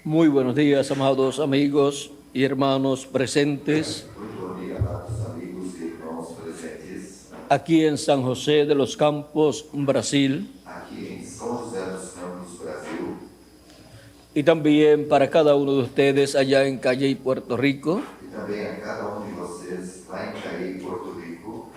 Muy buenos días, amados amigos y hermanos presentes Muito bom dia, amados amigos e irmãos presentes aquí en San José de los Campos, Brasil, aqui em São José dos Campos, Brasil, y también para cada uno de ustedes allá en Calle, Puerto Rico, e também a cada de vocês lá em Caí, Porto Rico,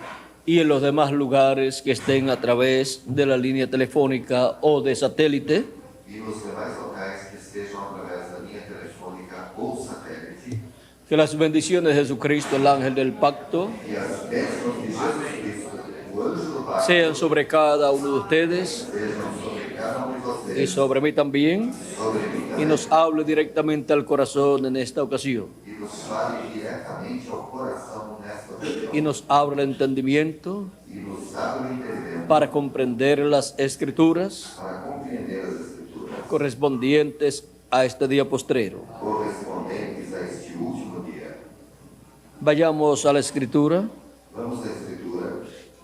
y en los demás lugares que estén a través de la línea telefónica o de satélite. e nos demais locais que estejam através da linha telefônica ou satélite, Que las bendiciones de Jesucristo, el ángel del pacto, e as bênçãos de Jesus Cristo, o anjo do pacto, sean sobre cada uno de ustedes sejam sobre cada de y vocês, sobre mí también, sobre mim y também, nos hable directamente al corazón en esta ocasión, e nos fale diretamente ao coração nesta ocasião, y nos abra el entendimiento e nos abra o entendimento para comprender las escrituras para compreender as Escrituras correspondientes a este día postrero. correspondentes a este último dia. Vayamos a la escritura Vamos à Escritura,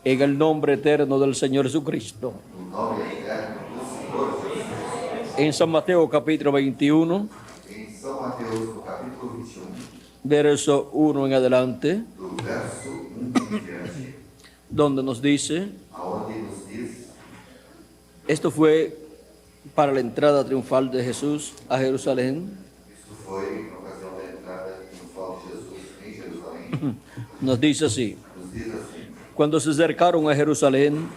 en el nombre eterno del Señor Jesucristo. no nome eterno do Senhor Jesus. En San Mateo capítulo 21, Em São Mateus, no capítulo 21, verso 1 en adelante, do verso 1 em diante, donde nos dice, aonde nos diz, esto fue para la entrada triunfal de Jesús a Jerusalén. isto foi na ocasião da entrada triunfal de Jesus em Jerusalém, Nos dice así, nos diz assim, cuando se acercaron a Jerusalén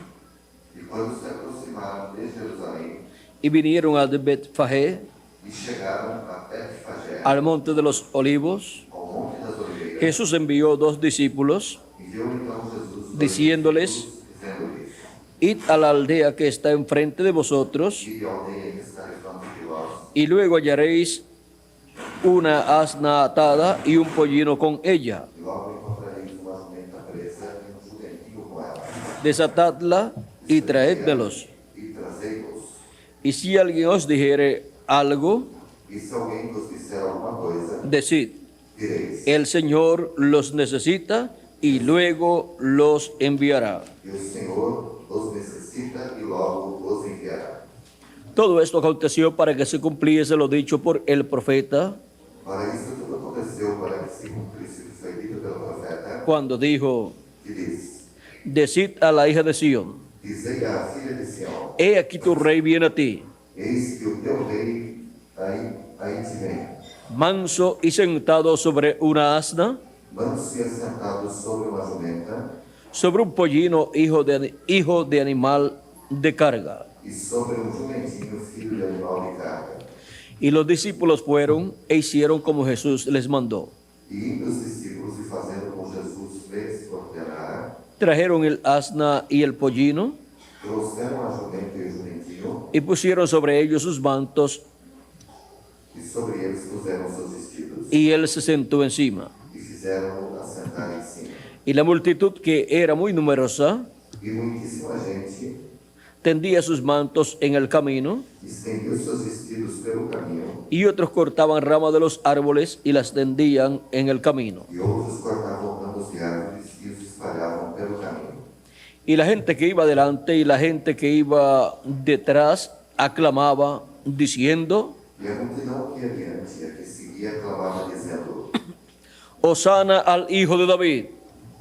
e quando se aproximaram de Jerusalém y vinieron a Betfagé, e chegaram a Betfagé, al monte de los olivos, ao Monte das Oliveiras, Jesús envió 2 discípulos, enviou então Jesus dois diciéndoles, discípulos, dizendo-lhes, id a la aldea que está enfrente de vosotros, ide à aldeia que está diante de vós, y luego hallaréis una asna atada y un pollino con ella. e logo encontrareis uma jumenta presa e um jumentinho com ela, Desatadla y traédmelos. e trazei-los. Y si alguien os dijere algo, E se alguém vos disser alguma coisa, decid, direis, el Señor los necesita y luego los enviará. e o Senhor os necessita e logo os enviará. Todo esto aconteció para que se cumpliese lo dicho por el profeta, Para isso tudo aconteceu para que se cumprisse o que foi dito pelo profeta, cuando dijo, que diz, decid a la hija de Sión, dizei à filha de Sião, he aquí tu rey viene a ti, eis que o teu rei aí te vem, manso y sentado sobre una asna, manso e assentado sobre uma jumenta, sobre un pollino hijo de animal de carga. e sobre um jumentinho filho de animal de carga. Y los discípulos fueron e hicieron como Jesús les mandó. E indo os discípulos e fazendo como Jesus lhes ordenara, Trajeron el asna y el pollino trouxeram a jumenta e o jumentinho, y pusieron sobre ellos sus mantos, e sobre eles puseram seus vestidos, y él se sentó encima. e fizeram-no assentar em cima. Y la multitud, que era muy numerosa, E muitíssima gente tendía sus mantos en el camino, estendiu seus vestidos pelo caminho, y otros cortaban ramas de los árboles y las tendían en el camino. e outros cortavam ramos de árvores e os espalhavam pelo caminho. Y la gente que iba delante y la gente que iba detrás aclamaba diciendo, E a multidão que ia adiante e a que seguia clamava dizendo, Hosana al Hijo de David,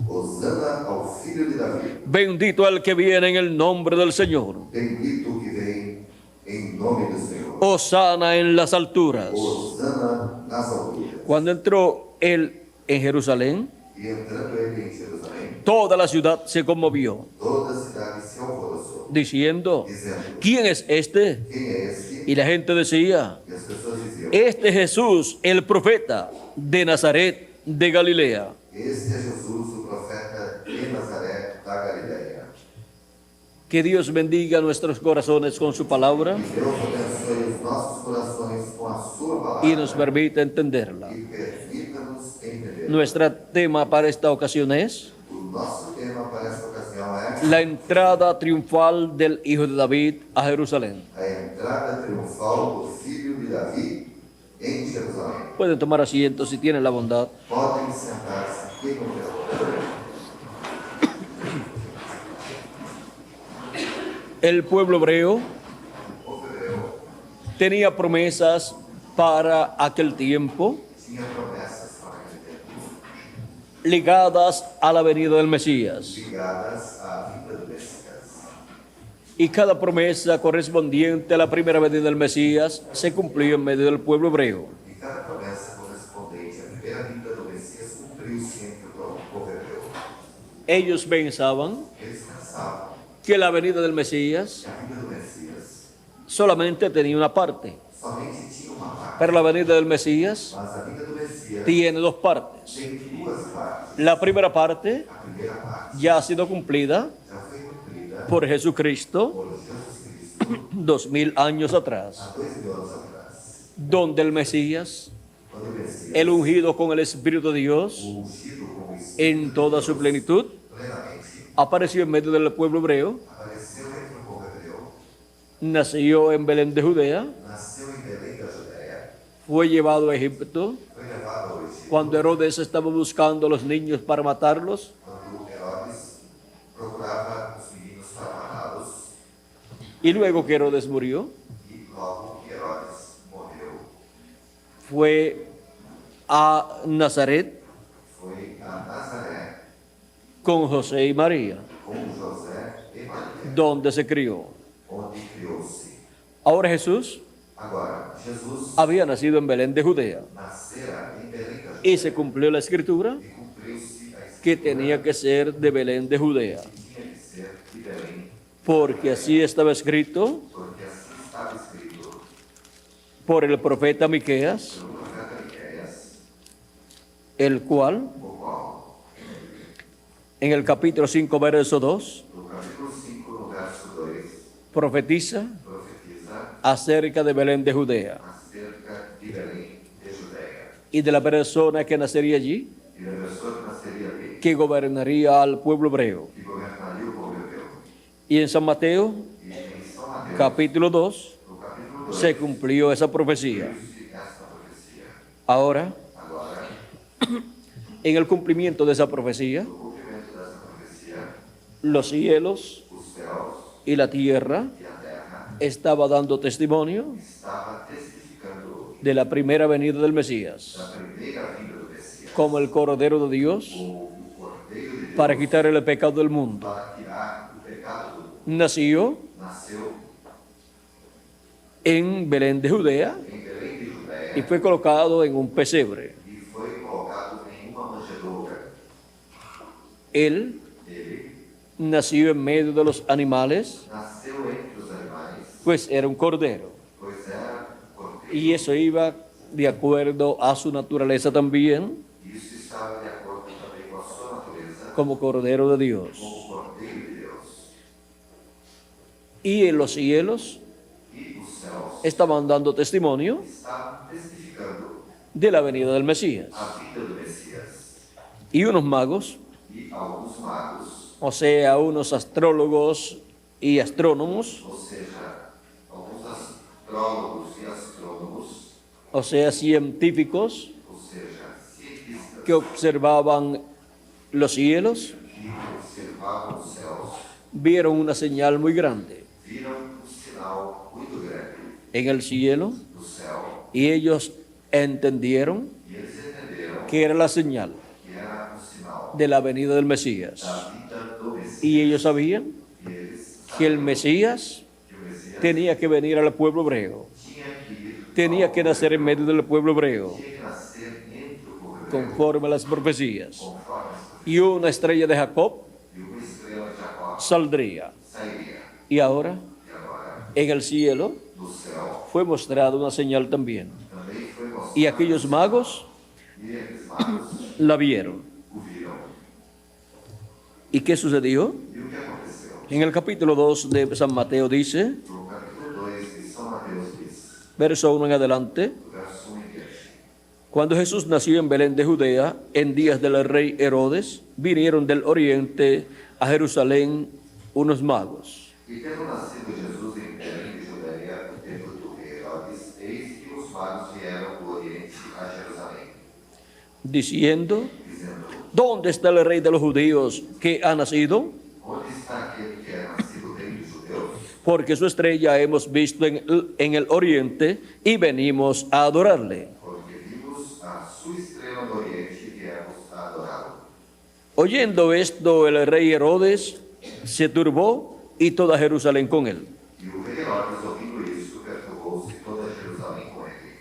Hosana ao filho de Davi, bendito el que viene en el nombre del Señor, bendito o que vem em nome do Senhor. Hosana en las alturas. Hosana nas alturas. Cuando entró él en Jerusalén, E entrando ele em Jerusalém, toda la ciudad se conmovió, toda a cidade se alvoroçou, diciendo, dizendo, ¿quién es este? quem é este? Y la gente decía, E as pessoas diziam, este es Jesús, el profeta de Nazaret de Galilea. este é Jesus, o profeta de Nazaré da Galileia. Que Dios bendiga nuestros corazones con su palabra Deus abençoe os nossos corações com a sua palavra y nos permita entenderla. e permita-nos entender. Nuestro tema para esta ocasión es O nosso tema para esta ocasião é la entrada triunfal del Hijo de David a Jerusalén. a entrada triunfal do filho de Davi em Jerusalém. Pueden tomar asiento si tienen la bondad. Podem sentar-se aqui no meu. El pueblo hebreo tenía promesas para aquel tiempo, tinha promessas para aquele tempo, ligadas a la venida del Mesías. ligadas à vinda do Messias. Y cada promesa correspondiente a la primera venida del Mesías se cumplió en medio del pueblo hebreo. E cada promessa correspondente à primeira vinda do Messias cumpriu-se entre o povo hebreu. Ellos pensaban Eles pensavam que la venida del Mesías que a vinda do Messias solamente tenía una parte, somente tinha uma parte, pero la venida del Mesías mas a vinda do Messias tiene dos partes. tem duas partes. La primera parte A primeira parte ya ha sido cumplida já foi cumprida por Jesucristo por Jesus Cristo 2000 años atrás, há 2000 anos atrás, donde el Mesías, quando o Messias, el ungido con el Espíritu de Dios o ungido com o Espírito en toda su plenitud, plenamente, apareció en medio del pueblo hebreo, apareceu entre o povo hebreu, nació en Belén de Judea, nasceu em Belém da Judéia, fue llevado a Egipto. foi levado ao Egito, Cuando Herodes estaba buscando a los niños para matarlos, quando Herodes procurava os meninos para matá-los, y luego que Herodes murió, e logo que Herodes morreu, fue a Nazaret foi a Nazaré con José y María, com José e Maria, donde se crió. onde criou-se. Ahora Jesús Agora, Jesus había nacido en Belén de Judea nascera em Belém da Judéia y se cumplió la escritura e cumpriu-se a que escritura tenía que ser de Belén de Judea, que tinha que ser de Belém, porque así estaba escrito porque assim estava escrito por el profeta Miqueas, pelo profeta Miqueias, el cual o qual, en el capítulo 5, verso 2, no capítulo 5, no verso 2, profetiza profetiza acerca de Belén de Judea acerca de Belém de Judéia y de la persona que nacería allí, e da pessoa que nasceria ali, que gobernaría al pueblo hebreo. que governaria o povo hebreu. Y en San Mateo, E em São Mateus, capítulo 2, no capítulo 2, se cumplió esa profecía. cumpriu-se esta profecia. Ahora, Agora, en el cumplimiento de esa profecía, no cumprimento dessa profecia, los cielos os céus y la tierra e a terra estaba dando testimonio estava testificando de la primera venida del Mesías, da primeira vinda do Messias, como el Cordero de Dios como o Cordeiro de Deus para quitar el pecado del mundo. para tirar o pecado do mundo. Nació Nasceu en Belén de Judea em Belém de Judéia y fue colocado en un pesebre. e foi colocado em uma manjedoura. Él Ele nació en medio de los animales, nasceu entre os animais, pues era un cordero. pois era cordeiro. Y eso iba de acuerdo a su naturaleza también, Isso estava de acordo também com a sua natureza, como Cordero de Dios. como Cordeiro de Deus. Y en los cielos E os céus estaban dando testimonio estavam testificando de la venida del Mesías. a vinda do Messias. Y unos magos, E alguns magos, o sea, unos astrólogos y astrónomos, ou seja, alguns astrólogos e astrônomos, o sea, científicos ou seja, cientistas que observaban los cielos, que observavam os céus, vieron una señal muy grande viram um sinal muito grande en el cielo no céu y ellos entendieron e eles entenderam que era la señal que era um sinal de la venida del Mesías. da vinda do Messias. Y ellos sabían E eles que el sabiam Mesías que o Messias tenía que venir al pueblo hebreo, tinha que ir tenía ao que nacer en medio del pueblo hebreo, tinha que nascer entre o povo hebreu, conforme a las profecías. conforme as Y una estrella de Jacob e uma estrela de Jacó saldría. sairia. Y ahora, E agora, en el cielo, no céu, fue mostrada una señal también. também foi mostrado. Y aquellos magos E aqueles magos la vieron. o viram. ¿Y qué sucedió? E o que aconteceu? En el capítulo 2 de San Mateo dice, No capítulo 2 de São Mateus diz, verso 1 en adelante, do verso 1 em diante. cuando Jesús nació en Belén de Judea, en días del rey Herodes, vinieron del oriente a Jerusalén unos magos, E tendo nascido Jesus em Belém de Judéia, no tempo do rei Herodes, eis que os magos vieram do Oriente a Jerusalém, diciendo, dizendo, ¿dónde está el rey de los judíos que ha nacido? onde está aquele que é nascido rei dos judeus? porque su estrella hemos visto en el oriente y venimos a adorarle. porque vimos a su estrela no oriente y viemos a adorá-lo. Oyendo esto, el rey Herodes se turbó y toda Jerusalén con él. E o rei Herodes, ouvindo isso, perturbou-se toda Jerusalém com ele.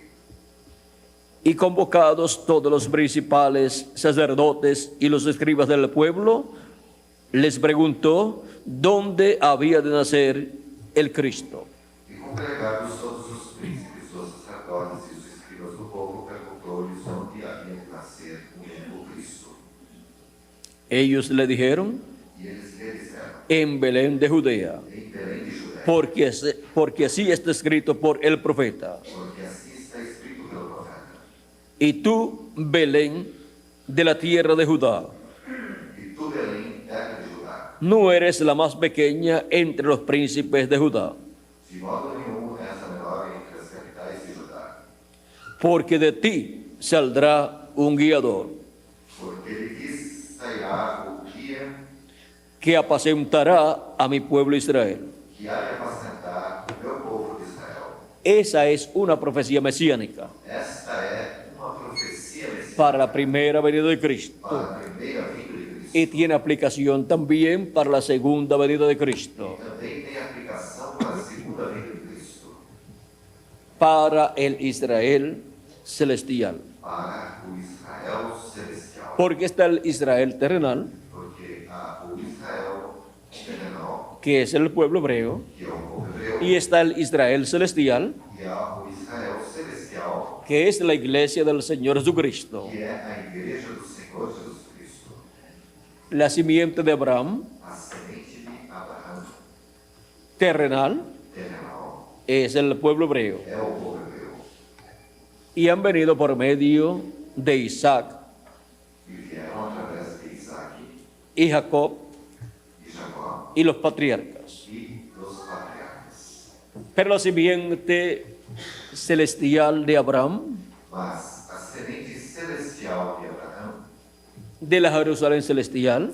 Y convocados todos los principales sacerdotes y los escribas del pueblo, les preguntó dónde había de nacer el Cristo. E congregados todos os príncipes, os sacerdotes e os escribas do povo, perguntou-lhes onde havia de nascer o Cristo. Ellos le dijeron, E eles lhe disseram, en Belén de Judea, em Belém de Judá, porque así está escrito por el profeta. porque assim está escrito pelo profeta. Y tú, Belén, de la tierra de Judá, E tu, Belém, terra de Judá, no eres la más pequeña entre los príncipes de Judá, de modo nenhum és a menor entre as capitais de Judá, porque de ti saldrá un guiador porque de ti sairá o guia que apacentará a mi pueblo Israel. que há de apacentar o meu povo de Israel. Esa es una profecía mesiánica Esta é uma profecia messiânica para la primera venida de Cristo para a primeira vinda de Cristo. y tiene aplicación también para la segunda venida de Cristo, Também tem aplicação para a segunda vinda de Cristo, para el Israel celestial. para o Israel celestial. Porque está el Israel terrenal, Porque há o Israel terrenal, que es el pueblo hebreo, que é o povo hebreu, y está el Israel celestial, e há o Israel celestial, que es la iglesia del Señor Jesucristo, que é a igreja do Senhor Jesus Cristo, la simiente de Abraham a semente de Abraão terrenal, terrenal, es el pueblo hebreo, é o povo hebreu. y han venido por medio de Isaac E vieram através de Isaac y Jacob e Jacó y los patriarcas. e dos patriarcas. Pero la simiente celestial de Abraham, Mas a semente celestial de Abraão, de la Jerusalén celestial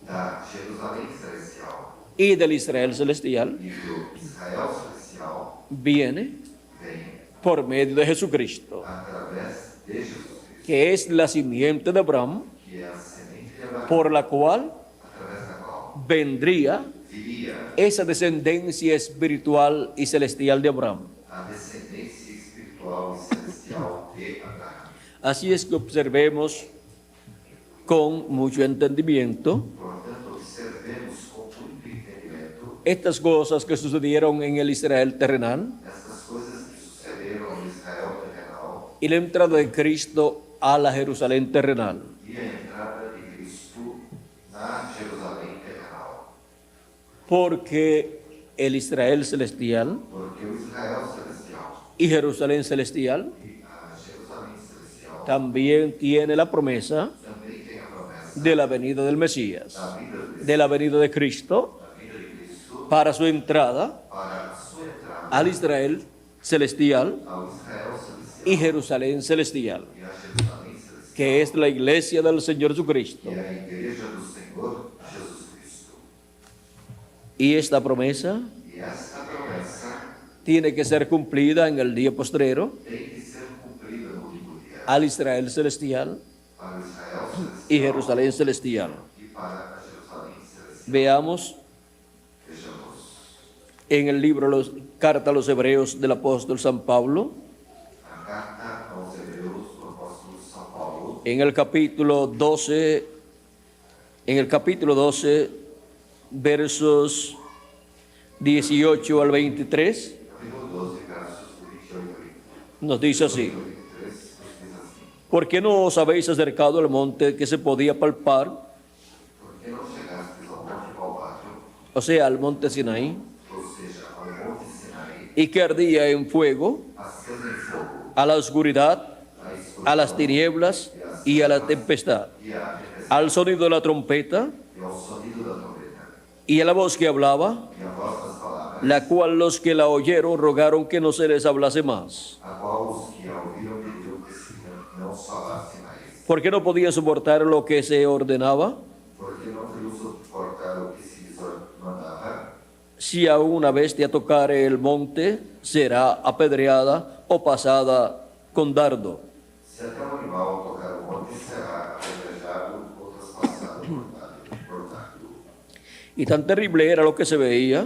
da Jerusalém celestial y del Israel celestial, e do Israel celestial, viene vem por medio de Jesucristo, através de Jesus Cristo, que es la simiente de Abraham, que é a semente de Abraão, por la cual através da qual vendría viria esa descendencia espiritual y celestial de Abraham. a descendência espiritual e celestial de Abraão. Así es que observemos con mucho entendimiento Portanto, observemos com muito entendimento estas cosas que sucedieron en el Israel terrenal essas coisas que sucederam no Israel terrenal y la entrada de Cristo a la Jerusalén terrenal. e a entrada de Cristo na Jerusalém terrenal. Porque el Israel celestial Porque o Israel celestial y Jerusalén celestial e a Jerusalém celestial también tiene la promesa também tem a promessa de la venida del Mesías, da vinda de de la venida de Cristo da vinda de Cristo para su entrada para a sua entrada al Israel celestial ao Israel celestial y Jerusalén celestial, e a Jerusalém celestial, que es la iglesia del Señor Jesucristo. que é a igreja do Senhor Jesus Cristo. Y esta promesa E esta promessa tiene que ser cumplida en el día postrero tem que ser cumprida no último dia al Israel celestial para o Israel celestial y Jerusalén celestial. e para a Jerusalém celestial. Veamos Vejamos en el libro Carta a los Hebreos del apóstol San Pablo, a carta aos Hebreus do apóstolo São Paulo, en el capítulo 12, versos 18 al 23, capítulo 12, versos 28 a 20. nos dice así: 23 nos diz assim: ¿por qué no os habéis acercado al monte que se podía palpar, Por que não chegastes ao monte palpável, o sea, al monte Sinaí, ou seja, ao monte Sinaí, y que ardía en fuego, acesa em fogo, a la oscuridad, a escuridão a las tinieblas y a la tempestad, e a tempestade, al sonido de la trompeta e ao sonido da trombeta, y a la voz que hablaba, e a voz das palavras, la cual los que la oyeron rogaron que no se les hablase más, a qual os que a ouviram pediram que se não falasse mais, porque no podían soportar lo que se ordenaba, porque não podiam suportar o que se lhes mandava, si a una bestia tocare el monte, será apedreada o pasada con dardo. Se até um animal tocar o monte, será apedrejado ou traspassado por dardo. Y tan terrible era lo que se veía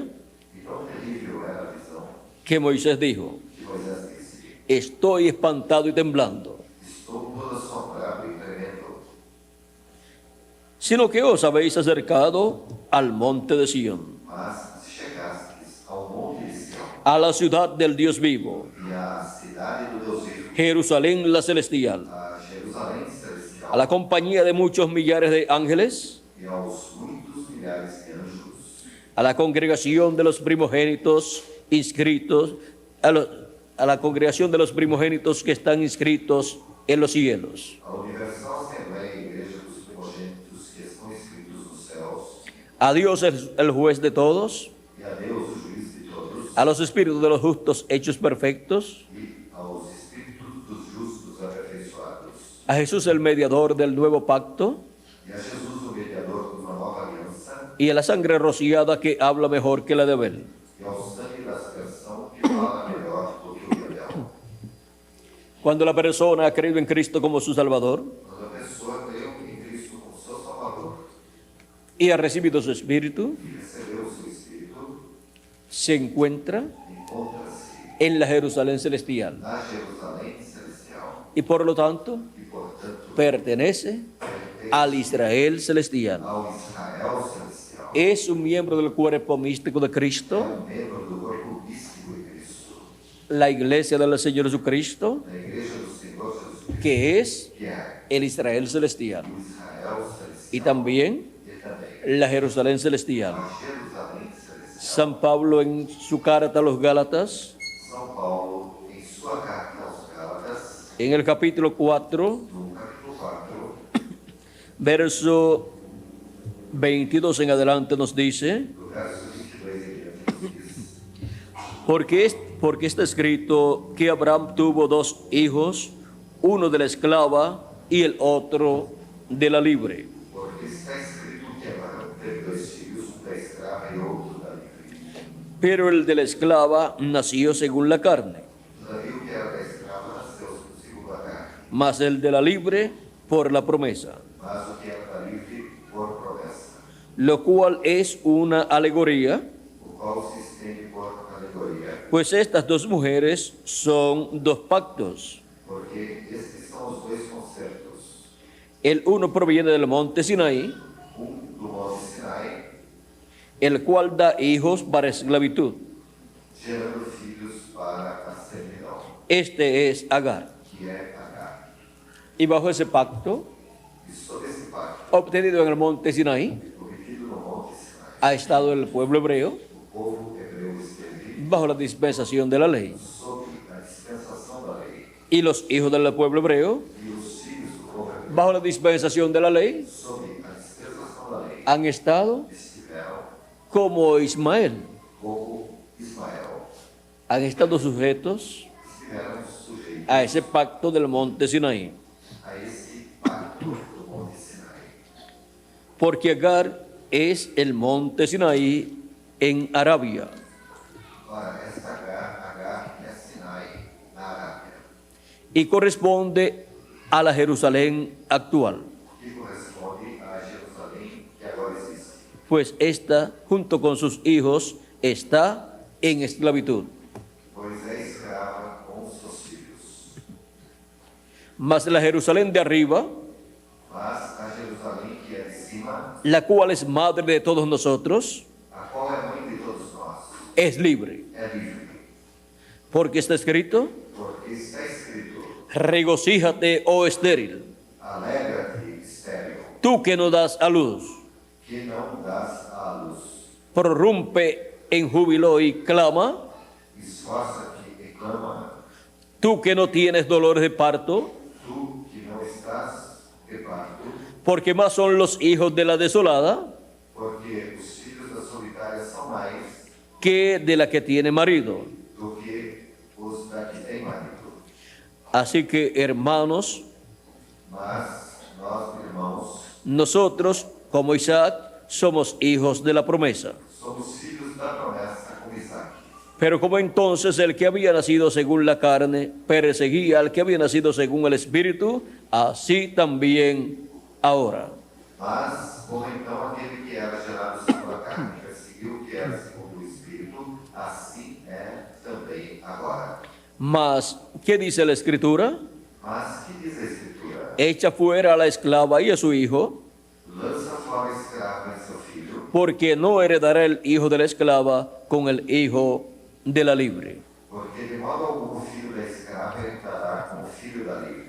E tão terrível era a visão que Moisés dijo, que Moisés disse: estoy espantado y temblando. Estou todo assombrado e tremendo. Sino que os habéis acercado al monte de Sión, Mas se chegastes ao monte de Sião a la ciudad del Dios vivo, e à cidade do Deus vivo, Jerusalén la celestial, a Jerusalém celestial a la compañía de muchos millares de ángeles, e aos muitos milhares de anjos, a la congregación de los primogénitos inscritos, a la congregación de los primogénitos que están inscritos en los cielos, a universal Assembleia e Igreja dos primogênitos que estão escritos nos céus, a Dios el juez de todos, e a Deus, o juiz de todos, a los espíritus de los justos hechos perfectos, e aos espíritos dos justos aperfeiçoados, a Jesús el mediador del nuevo pacto, e a Jesus, o mediador de uma nova aliança, y a la sangre rociada que habla mejor que la de Abel. e ao sangue da aspersão que fala melhor do que o de Abel. Cuando la persona ha creído en Cristo como su Salvador Quando a pessoa creu em Cristo como seu Salvador y ha recibido su Espíritu, e recebeu o seu Espírito, se encuentra encontra-se en la Jerusalén celestial na Jerusalém celestial y por lo tanto e, portanto, pertenece al Israel celestial. ao Israel celestial. Es un miembro del cuerpo místico de É Cristo, membro do corpo místico de Cristo, la iglesia del Señor Jesucristo, da Igreja do Senhor Jesus Cristo, que es que é el Israel celestial, o Israel celestial y también e também la Jerusalén celestial. a Jerusalém celestial. San Pablo en su carta a los Gálatas, São Paulo, em sua carta aos Gálatas, en el capítulo 4, no capítulo 4, verso 22 en adelante nos dice, do verso 22 em diante, nos diz: porque está escrito que Abraham tuvo dos hijos, uno de la esclava y el otro de la libre. Porque está escrito que Abraão teve dois filhos, um da escrava e outro da livre. Pero el de la esclava nació según la carne, Todavia o que era da escrava nasceu segundo a carne, mas el de la libre por la promesa, mas o que era da livre por promessa, lo cual es una alegoría, o qual se estende por alegoria, pues estas dos mujeres son dos pactos. porque estes são os dois concertos. El uno proviene del monte Sinaí, Do monte Sinai, el cual da hijos para esclavitud. gerando filhos para a servidão, Este es Agar. que é Agar. Y bajo ese pacto, E sob esse pacto, obtenido en el monte Sinaí, obtido no monte Sinai, ha estado el pueblo hebreo o povo hebreu esteve bajo la dispensación de la ley. sob a dispensação da lei, Y los hijos del pueblo hebreo, e os filhos do povo hebreu, bajo la dispensación de la ley, sob a dispensação da lei, han estado estiveram como Ismael, como Ismael, han estado sujetos estiveram sujeitos a ese pacto del monte Sinaí. a esse pacto do monte Sinai. Porque Agar es el monte Sinaí en Arabia. Ora, esta Agar é Sinai na Arábia, Y corresponde a la Jerusalén actual, que corresponde a Jerusalém que agora existe, pues esta, junto con sus hijos, está en esclavitud. pois é escrava com seus filhos. Mas la Jerusalén de arriba, Mas a Jerusalém que é de cima, la cual es madre de todos nosotros, a qual é mãe de todos nós, es libre. é livre, Porque está escrito, porque está escrito: regocíjate, oh estéril, alegra-te, estéril, tú que no das a luz, que não dás à luz, prorrumpe en júbilo y clama, esforça-te e clama, tú que no tienes dolores de parto, tu que não estás de parto, porque más son los hijos de la desolada porque os filhos da solitária são mais que de la que tiene marido. do que os da que tem marido. Así que, hermanos, Mas nós, irmãos, nosotros, como Isaac, somos hijos de la promesa. somos filhos da promessa. Pero como entonces el que había nacido según la carne perseguía al que había nacido según el Espíritu, así también ahora. Mas, como então aquele que era gerado segundo a carne perseguiu o que era segundo o Espírito, assim é também agora. Mas, ¿qué dice la Escritura? Mas, que diz a Escritura? Echa fuera a la esclava y a su hijo, Lança fora a escrava e seu filho, porque no heredará el hijo de la esclava con el hijo de la libre. porque de modo algum o filho da escrava herdará com o filho da livre.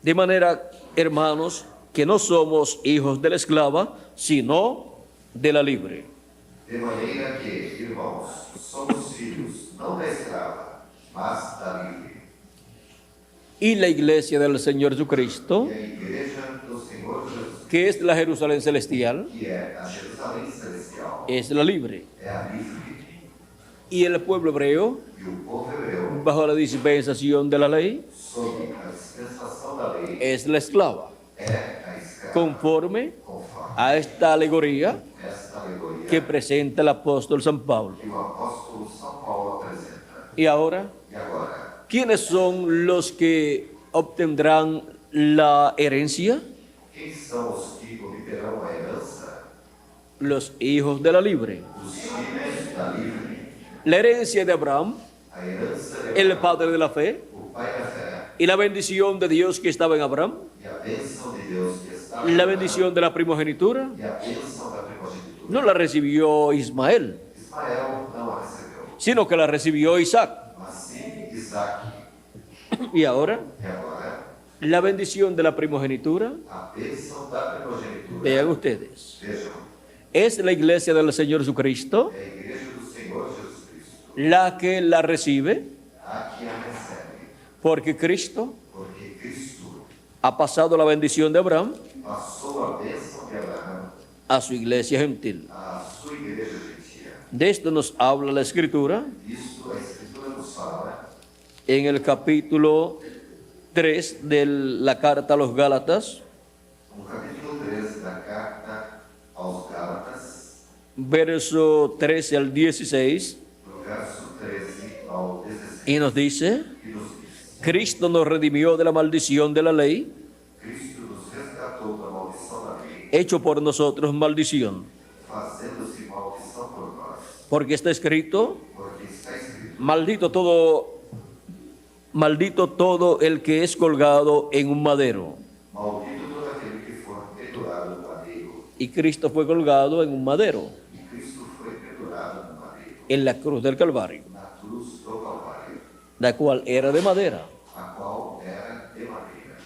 De manera, hermanos, que no somos hijos de la esclava, sino de la libre. De maneira que, irmãos, somos filhos, não da escrava, mas da livre. Y la iglesia del Señor Jesucristo, E a igreja do Senhor Jesus, que es la Jerusalén celestial, que é a Jerusalém celestial, es la libre. é a livre. Y el pueblo hebreo, E o povo hebreu, bajo la dispensación de la ley, sob a dispensação da lei, es la esclava. é a escrava, Conforme conforme a esta alegoría esta alegoria que presenta el apóstol San Pablo. que o apóstolo São Paulo apresenta. Y ahora, E agora, ¿quiénes son los que obtendrán la herencia? quem são os que obterão a herança? Los hijos de la libre. Os filhos da livre. La herencia de Abraham, A herança de el padre de la fe, o pai da fé y la bendición de Dios que estaba en Abraham, e a bênção de Deus que está la bendición de la primogenitura, e a bênção da primogenitura. no la recibió Ismael, Ismael não a recebeu, sino que la recibió Isaac. mas sim Isaac. Y ahora, E agora, la bendición de la primogenitura, a bênção da primogenitura. vean ustedes, Vejam, es la iglesia del Señor Jesucristo é a igreja do Senhor Jesus Cristo, la que la recibe, a que a recebe, porque Cristo porque Cristo ha pasado la bendición de Abraham passou a bênção de Abraão a su iglesia gentil. à sua igreja gentia. De esto nos habla la Escritura Isso a Escritura nos fala en el capítulo 3 de la carta a los Gálatas, no capítulo 3 da carta aos Gálatas, verso 13 al 16, no verso 13 ao 16, y nos dice, que nos diz: Cristo nos redimió de la maldición de la ley, Cristo nos resgatou da maldição da lei, hecho por nosotros maldición, fazendo-se maldição por nós, porque está escrito, porque está escrito: maldito todo el que es colgado en un madero. maldito todo aquele que for pendurado no madeiro. Y Cristo fue colgado en un madero, E Cristo foi pendurado no madeiro, en la cruz del Calvario, na cruz do Calvário, la cual era de madera, a qual era de madeira,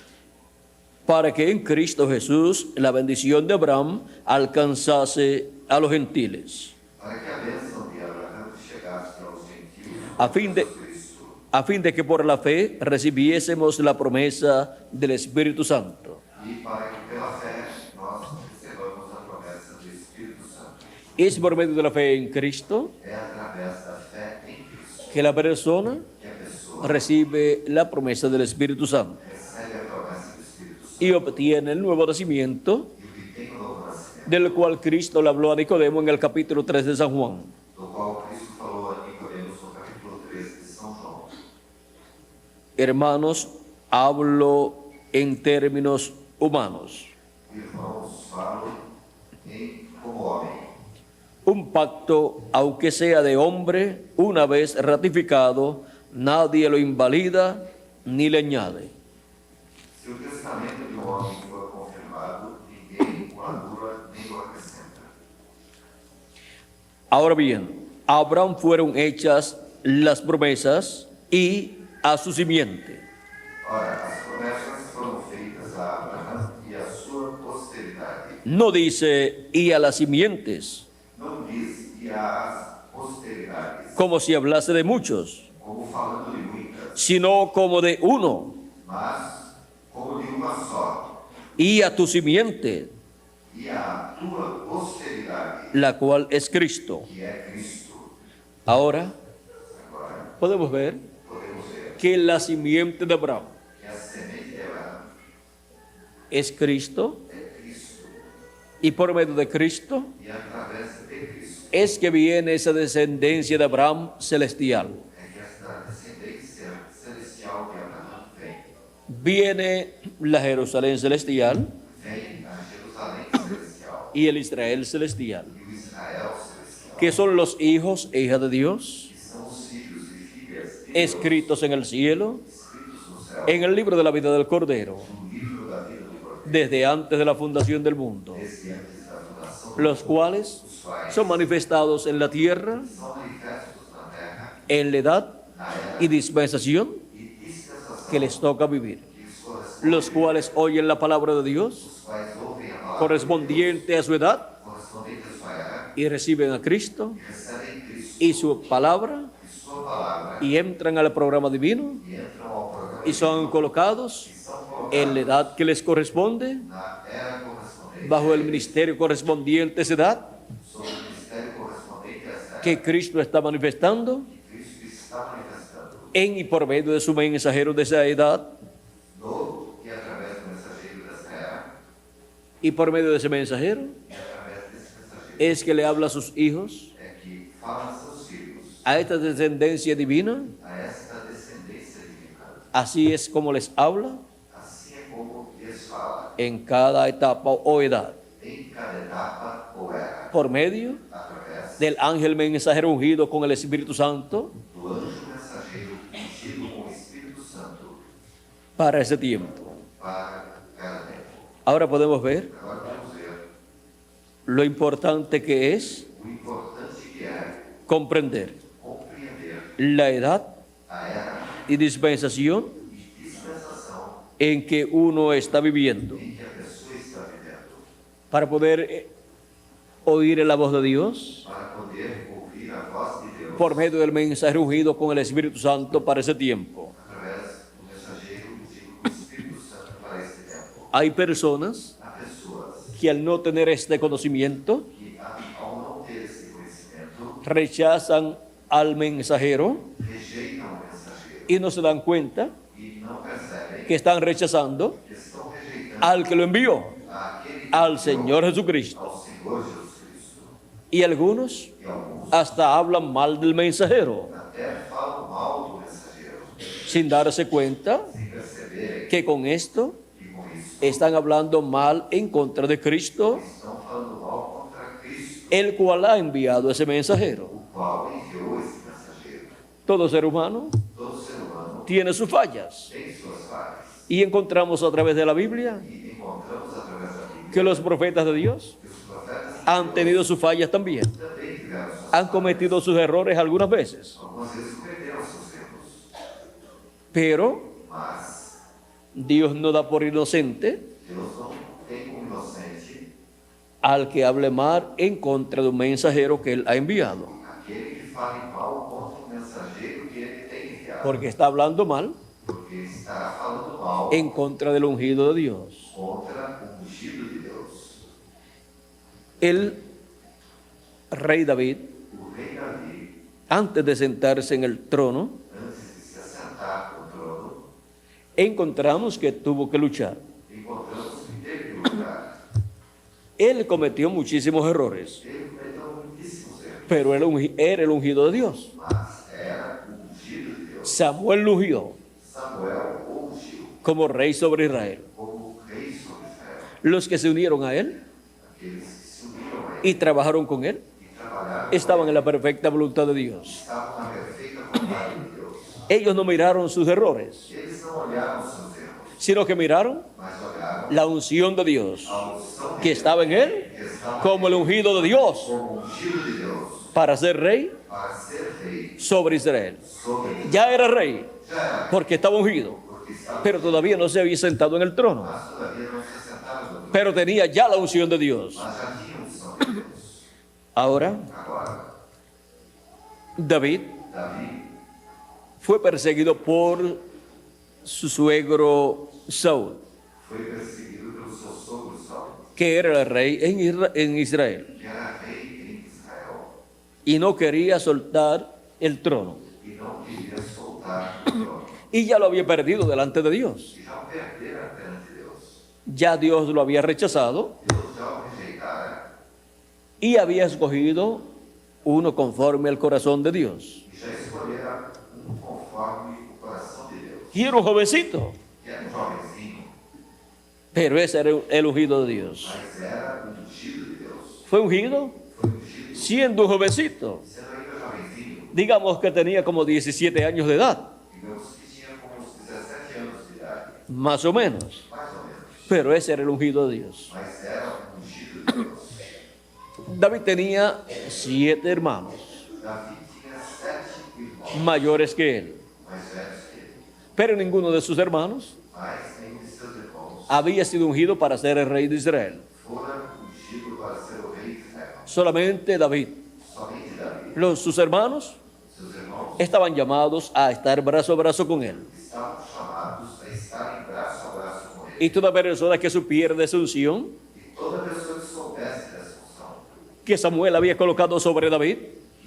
para que en Cristo Jesús la bendición de Abraham alcanzase a los gentiles, para que a bênção de Abraão chegasse aos gentios, a fin de, Cristo, a fin de que por la fe recibiésemos la promesa del Espíritu Santo. e para que pela fé nós recebamos a promessa do Espírito Santo. Es por medio de la fe en Cristo É através da fé em Cristo que la persona que a pessoa recibe la promesa del Espíritu Santo recebe a promessa do Espírito Santo y obtiene el nuevo nacimiento, e obtém o novo nascimento, del cual Cristo le habló a Nicodemo en el capítulo 3 de San Juan. do qual Cristo falou a Nicodemos no capítulo 3 de São João. Hermanos, hablo en términos humanos. Irmãos, falo como homem. Un pacto, aunque sea de hombre, una vez ratificado, nadie lo invalida ni le añade. Se o testamento de homem for confirmado, ninguém o anula nem o acrescenta. Ahora bien, a Abraham fueron hechas las promesas y a su simiente. Ora, as promessas foram feitas a Abraão e a sua posteridade. No dice y a las simientes, Não diz e às posteridades, como si hablase de muchos, como falando de muitas, sino como de uno, mas como de uma só, y a tu simiente, e a tua posteridade, la cual es Cristo. que é Cristo. Ahora Agora, podemos ver podemos ver que la simiente de Abraham que a semente de Abraão es Cristo, é Cristo, y por medio de Cristo e através de Cristo es que viene esa descendencia de Abraham celestial. é que esta descendência celestial de Abraão vem. Viene la Jerusalén celestial Vem a Jerusalém celestial y el Israel celestial, e o Israel celestial, que son los hijos e hijas de Dios, que são os filhos e filhas de Deus, escritos en el cielo, escritos no céu, en el libro de la vida del Cordero, no livro da vida do Cordeiro, desde antes de la fundación del mundo, desde antes da fundação do los mundo, cuales os quais son manifestados en la tierra, são manifestos na terra, en la edad na era y dispensación e dispensação que les toca vivir, que lhes corresponde, los cuales oyen la palabra de Dios os quais ouvem a palavra correspondiente a su edad correspondente à sua era, y reciben a Cristo recebem Cristo y su palabra e sua palavra y entran al programa divino e entram ao programa y son colocados e são colocados en la edad que les corresponde, na era correspondente bajo el ministerio correspondiente a esa edad sob o ministério correspondente a essa era que Cristo está manifestando que Cristo está manifestando en y por medio de su mensajero de esa edad no e através do mensageiro dessa era y por medio de ese mensajero e através desse mensageiro es que le habla a sus hijos, é que fala a seus filhos a esta descendencia divina, a esta descendência divina. así es como les habla Assim é como lhes fala en cada etapa o edad, em cada etapa ou era por medio através del ángel mensajero ungido con el Espíritu Santo do anjo mensageiro ungido com o Espírito Santo para ese tiempo. para cada tempo. Ahora podemos ver Agora vamos ver lo importante que es o importante que é comprender compreender la edad a era y dispensación e dispensação en que uno está viviendo em que a pessoa está vivendo, para poder oír la voz de Dios para poder ouvir a voz de Deus por medio del mensajero ungido con el Espíritu Santo para ese tiempo. através do mensageiro ungido com o Espírito Santo para esse tempo. Hay personas Há pessoas que al no tener este conocimiento que, ao não ter esse conhecimento, rechazan al mensajero rejeitam o mensageiro y no se dan cuenta e não percebem que están rechazando que estão rejeitando al que lo envió, aquele que al enviou Señor Jesucristo. ao Senhor Jesus Cristo. Y algunos E alguns hasta hablan mal del mensajero até falam mal do mensageiro, sin darse cuenta sem perceberem que con esto que com isso están hablando mal en contra de Cristo, estão falando mal contra Cristo, el cual ha enviado ese mensajero. o qual enviou esse mensageiro. Todo ser humano Todo ser humano tiene sus fallas tem suas falhas y encontramos a través de la Biblia e encontramos através da Bíblia que los profetas de Dios que os profetas han tenido sus fallas también, também tiveram suas han cometido sus errores algunas veces, algumas vezes cometeram seus erros, pero mas Dios no da por inocente Deus não tem como inocente al que hable mal en contra de un mensajero que Él ha enviado, aquele que fale mal contra o mensageiro que ele tem enviado, porque está hablando mal porque estará falando mal en contra del ungido de Dios. contra o ungido de Deus. El rey David, O rei Davi, antes de sentarse en el trono, antes de se assentar no trono, encontramos que tuvo que luchar. encontramos que teve que lutar. Él cometió muchísimos errores, Ele cometeu muitíssimos erros, pero él era el ungido de Dios. mas era o ungido de Deus. Samuel lo ungió Samuel o ungiu como rey sobre Israel. como rei sobre Israel. Los que se unieron a él Aqueles que se uniram a ele y trabajaron con él e trabalharam estaban en la perfecta voluntad de Dios. estavam na perfeita vontade de Deus. Ellos no miraron sus errores, Eles não olharam os seus erros, sino que miraron mas olharam la unción de Dios a unção de que estaba en él que estava como el ungido de Dios como ungido de Deus para ser rey para ser rei sobre Israel. sobre ele. Ya era rey Já era, porque estaba ungido, porque estava, pero todavía no se había sentado en el trono, mas todavía não se sentaram no trono, pero tenía ya la unción de Dios. mas já tinha unção de Deus. Ahora, Agora, David Davi fue perseguido por su suegro Saúl, foi perseguido pelo seu sogro Saul, que era el rey en Israel, que era rei em Israel, y no quería soltar el trono. e não queria soltar o trono. Y ya lo había perdido delante de Dios. E já o perdera perante Deus. Ya Dios lo había rechazado Deus já o rejeitara y había escogido uno conforme al corazón de Dios. e já escolhera conforme o coração de Deus. Y era un jovencito, Que era jovenzinho, pero ese era el ungido de Dios. mas era ungido de Deus. Fue ungido Foi ungido siendo un jovencito. sendo ainda jovenzinho. Digamos que tenía como 17 años de edad, Digamos que tinha como uns 17 anos de idade, más o menos. mais ou menos. Pero ese era el ungido de Dios. Mas era ungido de Deus. David tenía 7 hermanos, Davi tinha 7 irmãos mayores que él. mais velhos que ele, Pero ninguno de sus hermanos mas nenhum de seus irmãos había sido ungido para ser el rey de Israel. fora ungido para ser o rei de Israel. Solamente David. Somente Davi, Sus hermanos seus irmãos, estaban llamados a estar brazo a brazo con él. estavam chamados a estarem braço a braço com ele. Y toda persona que supiera de esa unción E toda pessoa que soubesse dessa unção que Samuel había colocado sobre David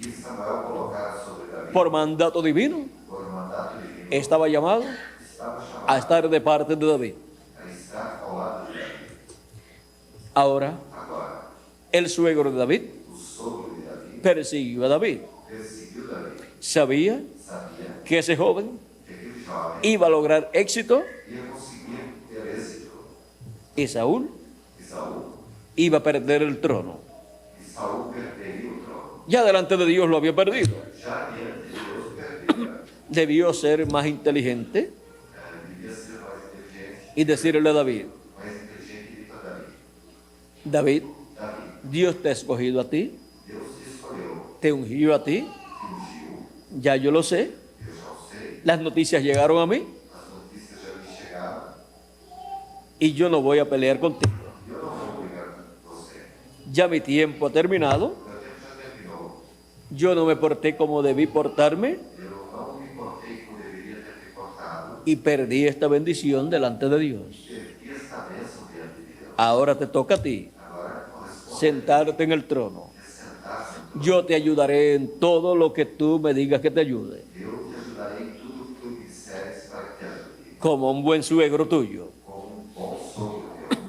que Samuel colocara sobre Davi por mandato divino, por mandato divino, estaba llamado estava a chamado estar de parte de David. a estar ao lado de Davi. Ahora, Agora, el suegro de David o sogro de Davi persiguió a David. perseguiu Davi. Sabía Sabia que ese joven que aquele jovem iba a lograr éxito ia conseguir ter êxito. y Saúl E Saul, iba a perder el trono. perderia o trono. Ya delante de Dios lo había perdido. Já diante de Deus perderia. Debió ser más inteligente Devia ser mais inteligente, y decirle a David: mais inteligente que Davi. David, Davi, Dios te ha escogido a ti, Deus te escolheu, te ungió a ti, te ungiu, ya yo lo sé, eu já o sei, las noticias llegaron a mí as notícias já me chegaram, y yo no voy a pelear contigo. e eu não vou brigar com você. Ya mi tiempo ha terminado, Meu tempo já terminou, yo no me porté como debí portarme eu não me portei como deveria ter me portado, y perdí esta bendición delante de Dios. perdi esta bênção diante de Deus. Ahora te toca a ti Agora corresponde sentarte en el trono. sentar-se no trono. Yo te ayudaré en todo lo que tú me digas que te ayude, Eu te ajudarei em tudo que tu me disseres para que te ajude, como un buen suegro tuyo. como bom sogro teu.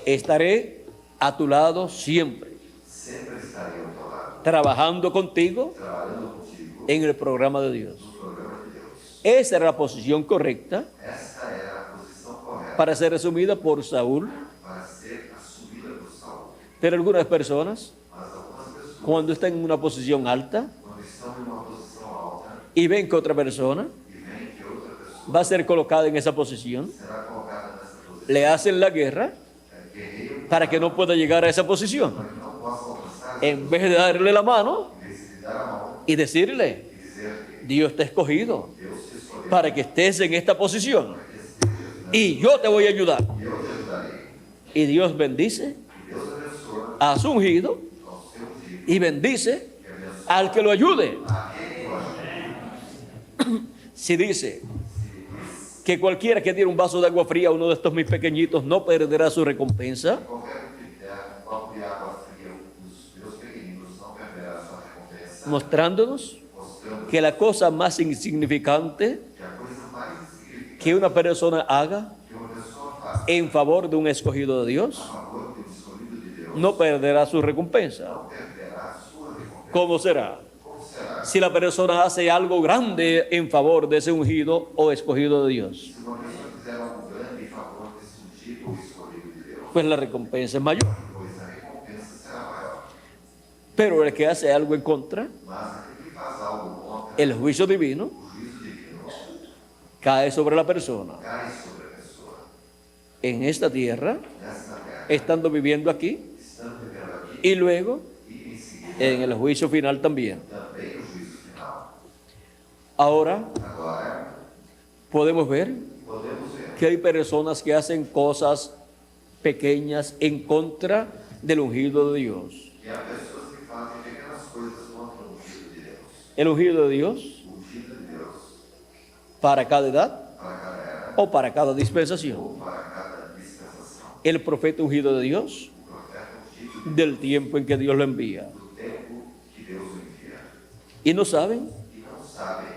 Estaré a tu lado siempre, Sempre estarei ao teu lado, trabajando contigo trabalhando contigo en el programa de Dios. no programa de Deus. Esa era la posición correcta Esta era a posição correta para ser resumida por Saúl, para ser assumida por Saul. pero algunas personas, Mas algumas pessoas, cuando están en una posición alta quando estão em uma posição alta y ven que otra persona e veem que outra pessoa va a ser colocada en esa posición, será colocada nessa posição, le hacen la guerra guerreiro, para que no pueda llegar a esa posición. para que não possa alcançar, En vez de darle la mano em vez de dar a mão y decirle: e dizer que Dios te ha escogido Deus te escolheu, para que estés en esta posición y yo te voy a ayudar. e eu te ajudarei. Y Dios bendice E Deus abençoa a su ungido ao seu ungido y bendice e abençoa al que lo ayude. aquele que o ajuda. Si dice que cualquiera que diera un vaso de agua fría a uno de estos mis pequeñitos no perderá su recompensa, Qualquer um que der um copo de água fria, os meus pequeninos não perderá sua recompensa, mostrándonos mostrando que la cosa más insignificante que a coisa mais insignificante que una persona haga que uma pessoa faz en favor de un escogido de Dios a favor do escolhido de Deus no perderá su recompensa. não perderá sua recompensa. ¿Cómo será? Como será Si la persona hace algo grande en favor de ese ungido o escogido de Dios, se uma pessoa fizer algo grande em favor desse ungido ou escolhido de Deus? pues la recompensa es mayor. Pois a recompensa será maior. Pero el que hace algo en contra, Mas aquele que faz algo contra el juicio divino o juízo divino cae sobre la persona cai sobre a pessoa. en esta tierra, Nesta terra, estando viviendo aquí, estando vivendo aqui, y luego e em seguida en el juicio final también. também o juízo final. Ahora Agora, podemos ver podemos ver que hay personas que hacen cosas pequeñas en contra del ungido de Dios. que há pessoas que fazem pequenas coisas contra o ungido de Deus. El ungido de Dios O ungido de Deus, para cada edad para cada era o para cada dispensación. ou para cada dispensação. El profeta ungido de Dios O profeta ungido del tiempo en que Dios lo envía. do tempo que Deus o envia. Y no saben E não sabem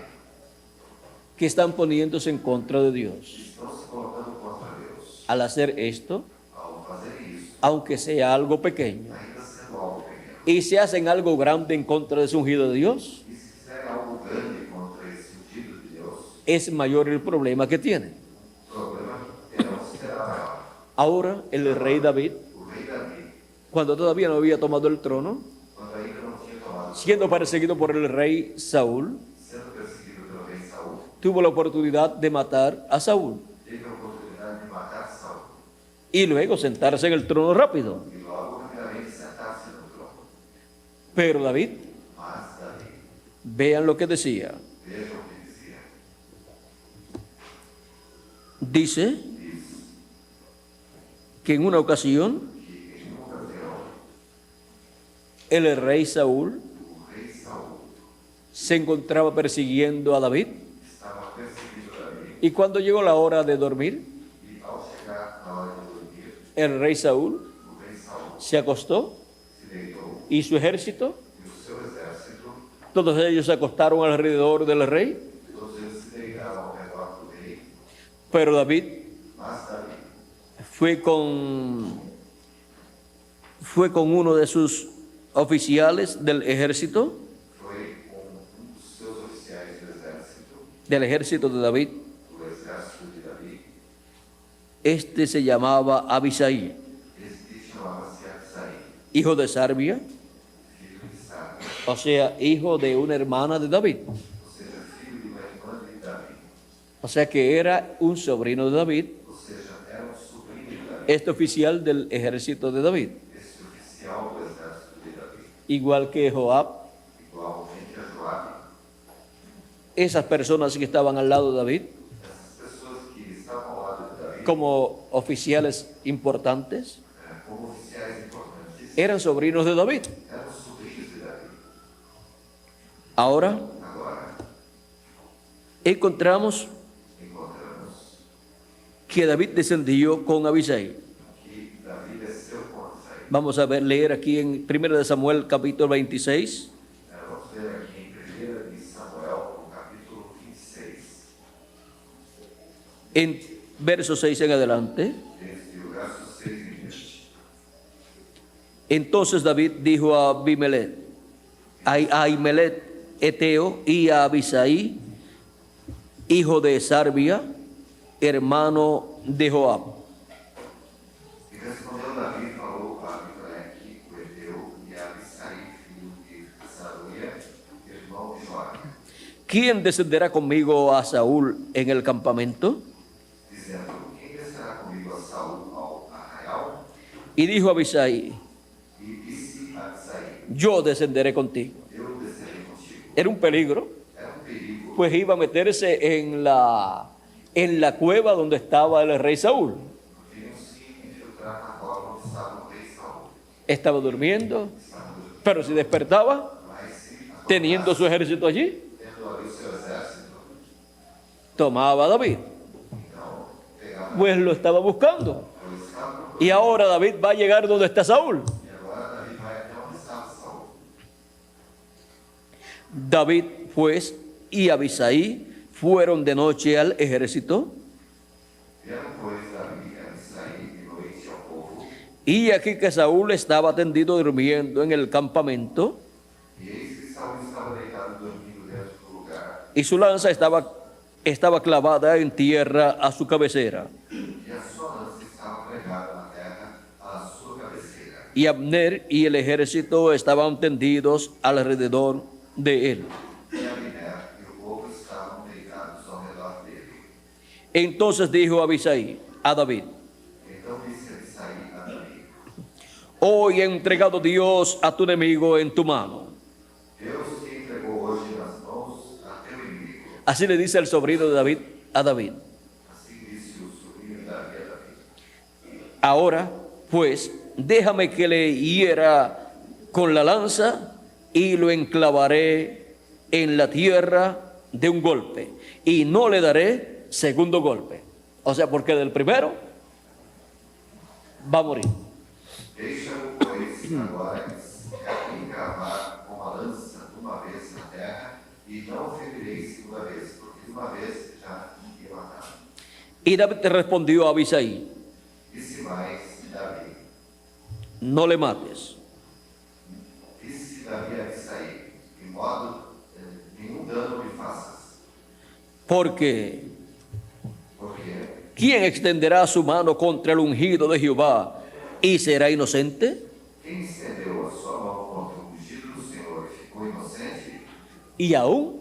que están poniéndose en contra de Dios. estão se colocando contra Deus. Al hacer esto, Ao fazer isso, aunque sea algo pequeño, ainda sendo algo pequeno, y se hacen algo grande en contra de su ungido de Dios, E se fizerem algo grande contra esse ungido de Deus, es mayor el problema que tienen. o problema terão será maior. Ahora el rey David, O rei Davi, cuando todavía no había tomado el trono, quando ainda não tinha tomado, siendo perseguido por el rey Saúl, sendo perseguido pelo rei Saul, tuvo la oportunidad de matar a Saúl teve a oportunidade de matar Saul y luego sentarse en el trono rápido. e logo rapidamente sentar-se no trono. Pero David, Mas Davi, vean lo que decía, vejam o que dizia, dice diz que en una ocasión que em uma ocasião el rey Saúl o rei Saul se encontraba persiguiendo a David estava perseguindo Davi y cuando llegó la hora de dormir, e ao chegar na hora de dormir, el rey Saúl o rei Saul se acostó se deitou y su ejército, e o seu exército, todos ellos se acostaron alrededor del rey, todos eles se deitaram ao redor do rei, pero David mas Davi fue con uno de sus oficiales del ejército foi com dos seus oficiais del ejército de David. do exército de Davi. Este se llamaba Abisai, Este chamava-se Abisai, hijo de Sarbia, filho de Sabe, o sea, hijo de una hermana de David. ou seja, filho de uma irmã de Davi, O sea que era un sobrino de David, ou seja, era um sobrinho de Davi, este oficial del ejército de David, esse oficial do exército de Davi, igual que Joab. igualmente a Joabe. Esas personas que estaban al lado de David, Essas pessoas que estavam ao lado de Davi, como oficiales importantes, como oficiais importantes, eran sobrinos de David. eram sobrinhos de Davi. Ahora Agora, encontramos encontramos que David descendió con Abisai. que Davi desceu com Abisai. Vamos a leer aquí en 1 de Samuel capítulo 26, Vamos ver aqui em 1 de Samuel, no capítulo 26, en verso 6 en adelante. desde o verso 6 em diante. Entonces David dijo a Ahimelech Eteo y a Abisai, hijo de Sarbia, hermano de Joab. E respondeu Davi e falou a Abimeleque, o Eteu, e a Abisai, filho de Saruia, irmão de Joabe, ¿Quién descenderá conmigo a Saúl en el campamento? dizendo: Quem descerá comigo a Saul ao arraial? Y dijo Abisai, E disse a Abisai: yo descenderé contigo. Eu descerei contigo. Era un peligro, Era perigo, pues iba a meterse en la cueva donde estaba el rey Saúl. vinham se infiltrar na cova onde estava o rei Saul. Estaba durmiendo, Estavam pero si despertaba, mas se teniendo su ejército allí, tendo ali o seu exército, tomaba a David, então pegava pues lo estaba buscando. o estado. Y ahora David va a llegar donde está Saúl. E agora Davi vai até onde estava Saul. David, pues, y Abisai fueron de noche al ejército, Vieram, pois, Davi e Abisai de noite ao povo, y aquí que Saúl estaba tendido durmiendo en el campamento, e eis que Saul estaba deitado dormindo dentro do lugar, y su lanza estaba clavada en tierra a su cabecera. e a sua lança estava pregada na terra à sua cabeceira. Y Abner y el ejército estaban tendidos alrededor de él. E Abner e o povo estavam deitados ao redor dele. Entonces dijo Abisai a David, Então disse Abisai a Davi: hoy he entregado Dios a tu enemigo en tu mano. Deus te entregou hoje nas mãos a teu inimigo. Así le dice el sobrino de David a David. Assim disse o sobrinho de Davi a Davi. Ahora, pues, déjame que le hiera con la lanza y lo enclavaré en la tierra de un golpe y no le daré segundo golpe. O sea, porque del primero va a morir. Deixa-o, pois, agora encravar com a lança de uma vez na terra, e não o ferirei segunda vez, porque de uma vez já ia matar. Y David respondió a Abisai, Disse mais Davi: no le mates, Davi a Isaí, de modo nenhum dano me faças. Porque Porque ¿quién extenderá su mano contra el ungido de Jehová y será inocente? quem estendeu a sua mão contra o ungido do Senhor e ficou inocente, Y aún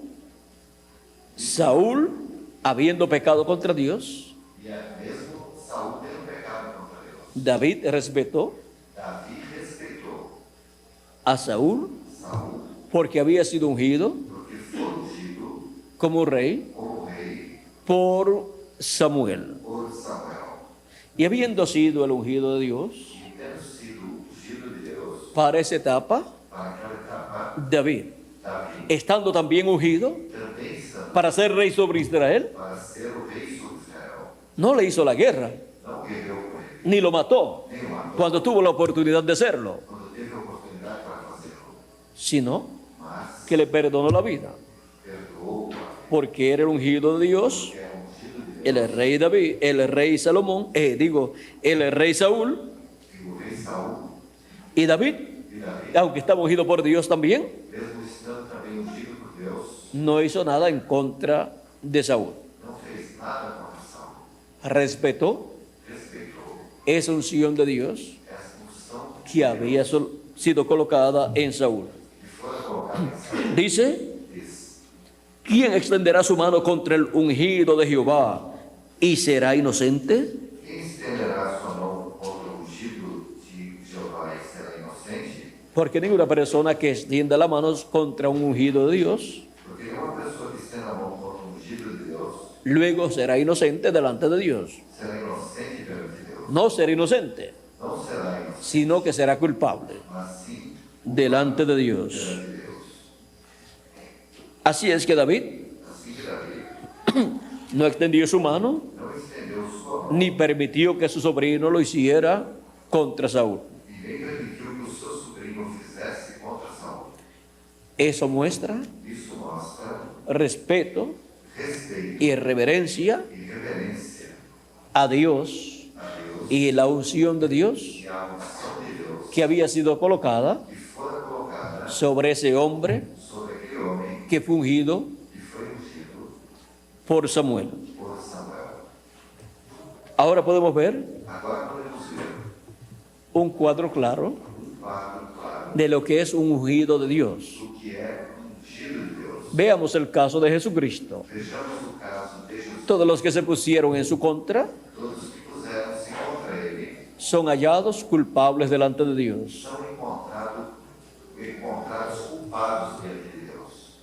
Saúl, habiendo pecado contra Dios, e mesmo Saul tendo pecado contra Deus, David respetó Davi respeitou a Saúl Saul, porque había sido ungido porque foi ungido como rey como rei por Samuel. por Samuel. Y habiendo sido el ungido de Dios, E tendo sido ungido de Deus, para esa etapa, para aquela etapa, David, Davi estando también ungido também estando para ser rey sobre Israel, para ser o rei sobre Israel, no le hizo la guerra, não guerreou com ele, ni lo mató nem o matou, cuando tuvo la oportunidad de hacerlo, quando teve a oportunidade para fazê-lo, sino mas que le perdonó la vida, perdoou porque era el ungido de Dios, que era ungido de el rey David, el rey Salomón, el rey Saúl e o rei Saul y David, e Davi, aunque estaba ungido por Dios también, mesmo estando também ungido por Deus, no hizo nada en contra de Saúl. não fez nada contra Saul, Respetó respeitou esa unción de Dios essa unção que había sido colocada en Saúl. que fora colocada em Saul. Dice, Diz: ¿quién extenderá su mano contra el ungido de Jehová y será inocente? quem estenderá sua mão contra o ungido de Jeová e será inocente? Porque ninguna persona que extienda las manos contra un ungido de Dios, Porque nenhuma pessoa que estenda a mão contra o ungido de Deus luego será inocente delante de Dios. será inocente perante Deus. No será inocente, Não será inocente, sino que será culpable mas sim delante de Dios. perante Deus. Así es que David Assim que Davi no extendió su mano não estendeu sua mão ni permitió que su sobrino lo hiciera contra Saúl. e nem permitiu que o seu sobrinho fizesse contra Saul. Eso muestra Isso mostra respeto respeito y reverencia e reverência a Dios a Deus y la unción de Dios e a unção de Deus que había sido colocada que fora colocada sobre ese hombre sobre aquele homem que fue ungido que foi ungido por Samuel. por Samuel. Ahora podemos ver Agora podemos ver un cuadro claro quadro claro de lo que es un ungido de Dios. do que é ungido de Deus. Veamos el caso de Jesucristo. Vejamos o caso de Jesus. Todos los que se pusieron en su contra Todos que puseram-se contra ele son hallados culpables delante de Dios. são encontrados culpados diante de Deus.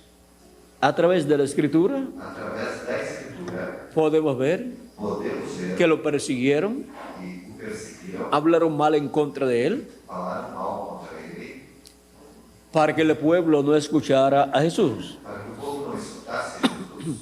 A través de la Escritura Através da Escritura, podemos ver podemos ver que lo persiguieron, que o perseguiram, hablaron mal en contra de él, falaram mal contra ele, para que el pueblo no escuchara a Jesús. para que o povo não escutasse Jesus.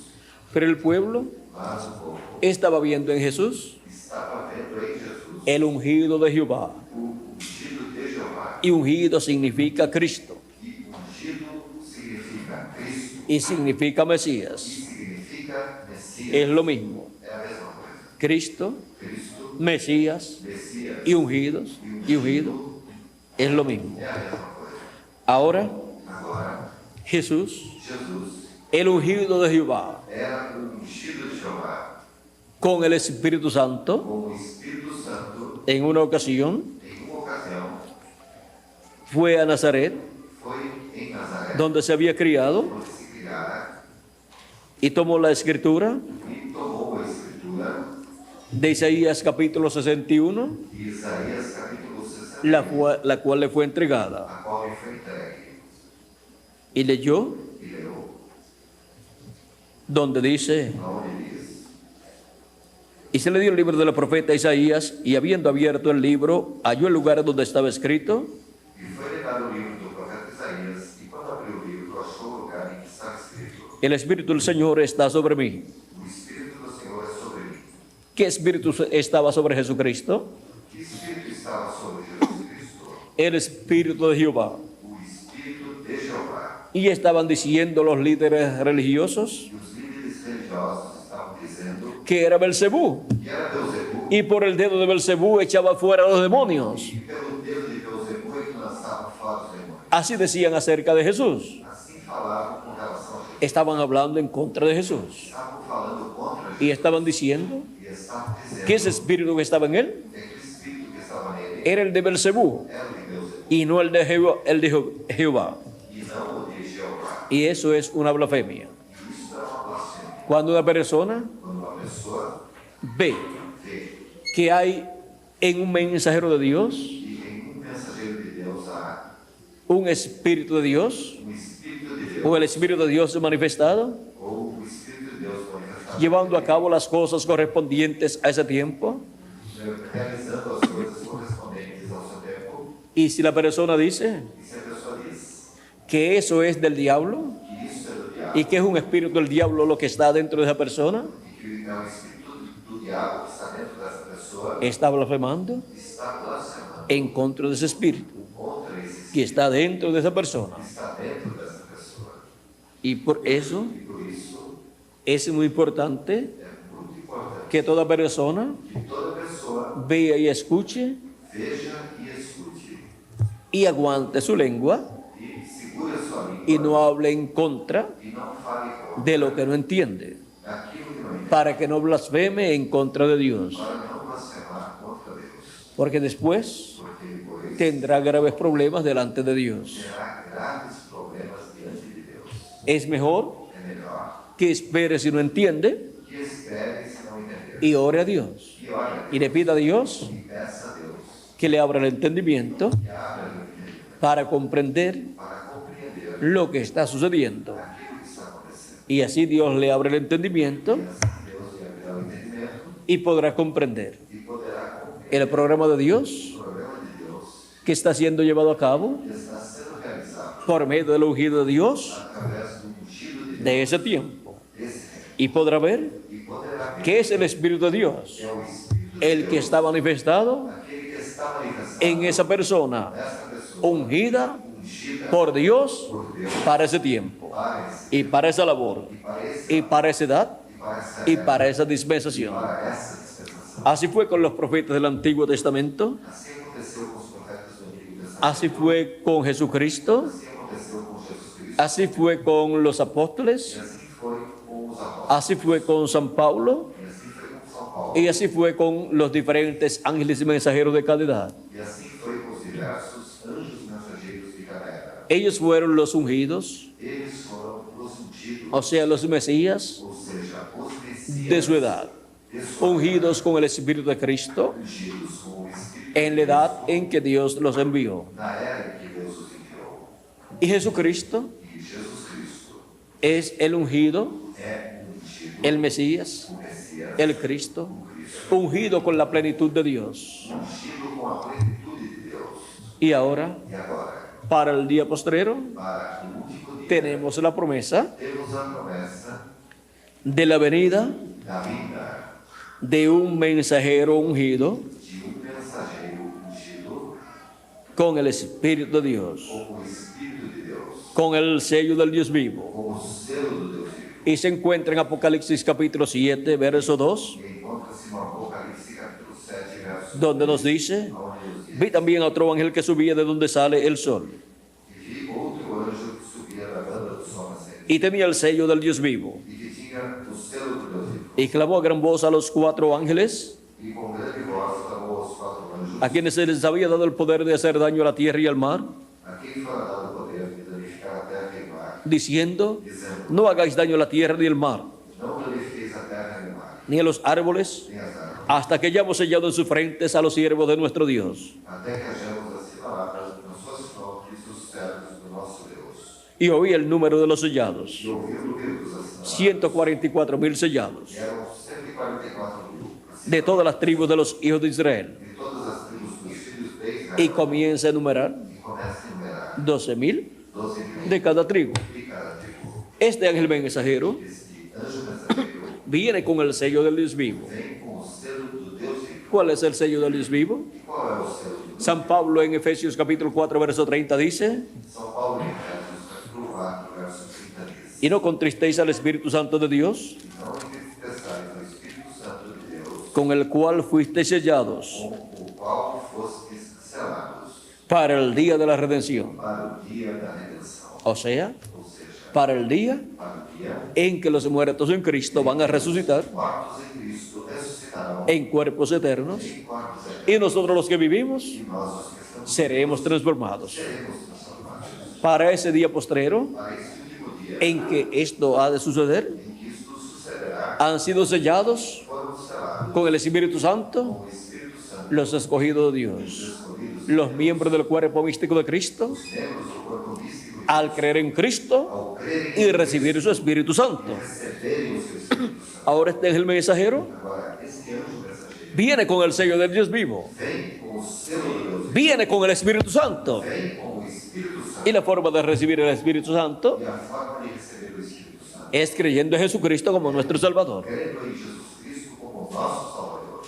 Pero el pueblo Mas o povo estaba viendo en Jesús estava vendo em Jesus el ungido de Jehová. o ungido de Jeová. Y ungido significa Cristo E ungido significa Cristo y significa e Mesías. significa Messias. Es lo mismo. É a mesma coisa. Cristo, Cristo, Mesías Messias y ungidos y ungido es lo mismo. é a mesma coisa. Ahora Agora, Jesús, Jesus el ungido de Jehová, era o ungido de Jeová con el Espíritu Santo, com o Espírito Santo en una ocasión em uma ocasião. fue a Nazaret, Foi em Nazaré, donde se había criado, onde se criara, y tomó la escritura e tomou a Escritura de Isaías capítulo 61, de Isaías capítulo 60, la cual le fue entregada, a qual lhe foi entregue, y leyó e leu, donde dice: onde diz: y se le dio el libro del profeta Isaías, y habiendo abierto el libro, halló el lugar donde estaba escrito: E foi-lhe dado o livro do profeta Isaías, e quando abriu o livro, achou o lugar em que estava escrito: el Espíritu del Señor está sobre mí. O Espírito do Senhor é sobre mim. ¿Qué espíritu estaba sobre Jesucristo? Que Espírito estava sobre Jesus Cristo? El Espíritu de Jehová. O Espírito de Jeová. Y estaban diciendo los líderes religiosos E os líderes religiosos estavam dizendo que era Belcebú, que era Beelzebú, y por el dedo de Belcebú echaba fuera a los demonios. e pelo dedo de Beelzebú ele lançava fora os demônios. Así decían acerca de Jesús. Assim falavam com relação a Jesus. Estaban hablando en contra de Jesús. Estavam falando contra Y Jesus. estaban diciendo E estavam dizendo que ese espíritu que estaba en él que aquele espírito que estava nele era el de Belcebú era o de Deus y no el de Jehová. e não o de Jeová. Y eso es una blasfemia. E isso é uma blasfêmia. Cuando una persona Quando uma pessoa ve vê que hay en un mensajero de Dios que em um mensageiro de Deus há un espíritu de Dios espírito de Deus o el espíritu de Dios manifestado, ou o espírito de Deus manifestado, llevando a cabo las cosas correspondientes a ese tiempo. realizando as coisas correspondentes ao seu tempo. Y si la persona dice E se a pessoa diz que eso es del diablo que isso é do diabo y que es un espíritu del diablo lo que está dentro de esa persona, e que é o espírito do diabo que está dentro dessa pessoa, está blasfemando está blasfemando en contra de ese espíritu contra esse que espírito está dentro de esa persona. que está dentro dessa pessoa. Y por eso E por isso es muy importante é muito importante que toda persona que toda pessoa vea y escuche veja e escute y aguante su lengua e segure a sua língua y no hable en contra e não fale contra de lo que no entiende, aquilo que não entende, para que no blasfeme en contra de Dios, para não blasfemar contra Deus, porque después porque depois tendrá graves problemas delante de Dios. terá graves problemas diante de Deus. Es mejor É melhor que espere si no entiende que espere se não entender y ore a Dios e ore y le pida a Dios e peça a Deus que le abra el entendimiento que abra o entendimento para comprender para compreender lo que está sucediendo. aquilo que está acontecendo. Y así Dios le abre el entendimiento E assim Deus lhe abrirá o entendimento y podrá comprender e poderá compreender el programa de Dios o programa de Deus que está siendo llevado a cabo que está sendo realizado por medio del ungido de Dios através do ungido de Deus de ese tiempo. desse tempo. Y podrá ver E poderá ver que es el Espíritu de Dios que é o Espírito de el Deus, que está manifestado aquele que está manifestado en esa persona nessa pessoa ungida ungida por Dios por Deus para ese tiempo para esse y para esa labor e para esse y para esa edad e para essa y época, para esa dispensación. para essa dispensação. Así fue con los profetas del Antiguo Testamento, Assim aconteceu com os profetas do Antigo Testamento. así fue con Jesucristo, Assim aconteceu com Jesus Cristo. así fue con los apóstoles, E assim foi com os apóstolos. así fue con San Pablo E assim foi com São Paulo. y así fue con los diferentes ángeles y mensajeros de cada edad. E assim foi com os diversos anjos mensageiros de cada era. Ellos fueron los ungidos, Eles foram os ungidos, o sea, los Mesías ou seja, os Messias de su edad, de sua ungidos con el Espíritu de Cristo ungidos com o Espírito en la edad en que Dios los envió. na era em que Deus os enviou. Y Jesucristo E Jesus Cristo es el ungido, é o ungido, el Mesías, o Messias, el Cristo, ungido con la plenitud de Dios. ungido com a plenitude de Deus. Y ahora, E agora, para el día postrero, para o último dia, tenemos la promesa temos a promessa de la venida da vinda de un mensajero ungido de mensageiro ungido con el Espíritu de Dios, com o Espírito de Deus, con el sello del Dios vivo. com o selo do Deus vivo. Y se encuentra en Apocalipsis capítulo 7, verso 2, E encontra-se no Apocalipse capítulo 7, verso donde nos dice, onde nos diz: vi también a otro ángel que subía de donde sale el sol, E vi outro anjo que subia da banda do sol nascente, y tenía el sello del Dios vivo, e que tinha o selo do Deus vivo. y clamó a gran voz a los 4 ángeles, E com grande voz clamou aos 4 anjos, a quienes se les había dado el poder de hacer daño a la tierra y al mar, a quem fora dado o poder de danificar a terra e o mar, diciendo, dizendo: no hagáis daño a la tierra ni al mar, Não danifiqueis a terra nem o mar, ni a los árboles, nem as árvores, hasta que hayamos sellado en sus frentes a los siervos de nuestro Dios. até que hajamos assinalado nas suas frontes os servos do nosso Deus. Y oí el número de los sellados, E ouviu o número dos assinados, 144,000 sellados, que eram 144.000, de todas las tribus de los hijos de Israel. de todas as tribos dos filhos de Y Israel, comienza a enumerar e começa a enumerar 12,000 12.000 de cada tribu. de cada tribo. Este ángel mensajero Este anjo mensageiro viene con el sello del Dios vivo. vem com o selo do Deus vivo. ¿Cuál es el sello del Dios vivo? E qual é o selo do Deus? San Pablo en Efesios capítulo 4, verso 30 dice, São Paulo em Efésios capítulo 4, verso 30 diz: y no contristéis al Espíritu Santo de Dios, E não entristeçais ao Espírito Santo de Deus, con el cual fuisteis sellados com o qual fostes selados para el día de la redención. para o dia da redenção. O sea, Ou seja, para el día para o dia en que los muertos en Cristo van a resucitar mortos em Cristo ressuscitarão en cuerpos eternos em corpos eternos. y nosotros los que vivimos E nós, os que estamos seremos transformados. seremos transformados. Para ese día postrero Para esse último dia en que esto ha de suceder, em que isto sucederá, han sido sellados foram selados con el Espíritu Santo com o Espírito Santo, los escogidos de Dios, escolhidos, los miembros del cuerpo místico de Cristo, os membros do corpo místico, al creer en Cristo ao crerem y recibir su Espíritu Santo. receberem o seu Espírito Santo. Ahora este ángel mensajero Agora, esse anjo mensageiro viene con el sello del Dios vivo, vem com o selo de Deus, viene con el Espíritu Santo. vem com o Espírito Santo. Y la forma de recibir el Espíritu Santo E a forma de receber o Espírito Santo, es creyendo en Jesucristo como nuestro Salvador. crendo em Jesus Cristo como nosso Salvador.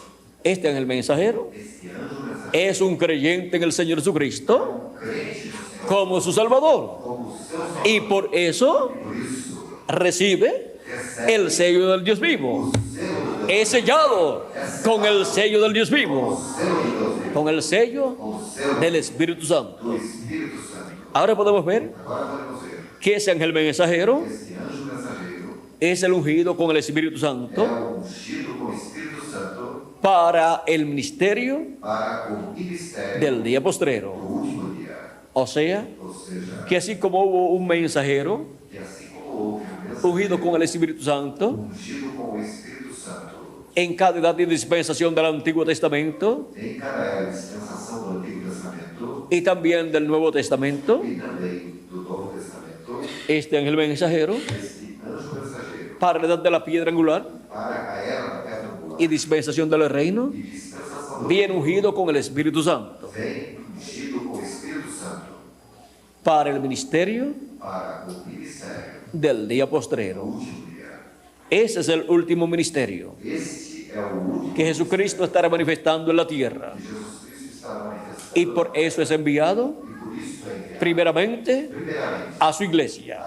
Este ángel mensajero Este anjo mensageiro es un creyente en el Señor Jesucristo crente no Senhor como su Salvador. como o seu Salvador. Y por eso Por isso, recibe el sello del Dios vivo. Es sellado con el sello del Dios vivo, selo de Deus, con el sello com o selo del Espíritu Santo. do Espírito Santo. Ahora podemos ver Agora podemos ver que ese ángel mensajero este anjo mensageiro es el ungido con el Espíritu é Santo o ungido com o Espírito Santo para el ministerio para o ministério del día do postrero. último dia. O sea, Ou seja, que así como hubo un mensajero que assim como houve um mensageiro ungido con el Espíritu Santo ungido com o Espírito Santo en cada edad y dispensación del Antiguo Testamento em cada dispensação do Antigo Testamento y también del Nuevo Testamento, e também do Novo Testamento, este ángel mensajero este anjo mensageiro para la edad de la piedra angular para a era da pedra angular y dispensación del reino, e dispensação do bien ungido con el Espíritu Santo vem ungido com o Espírito Santo para el ministerio para o ministério del día do postrero. último dia. Ese es el último ministerio Este é o último que Jesucristo estará manifestando en la tierra. que Jesus Cristo estará manifestando Y por eso es enviado e por isso é enviado primeramente primeiramente a su iglesia,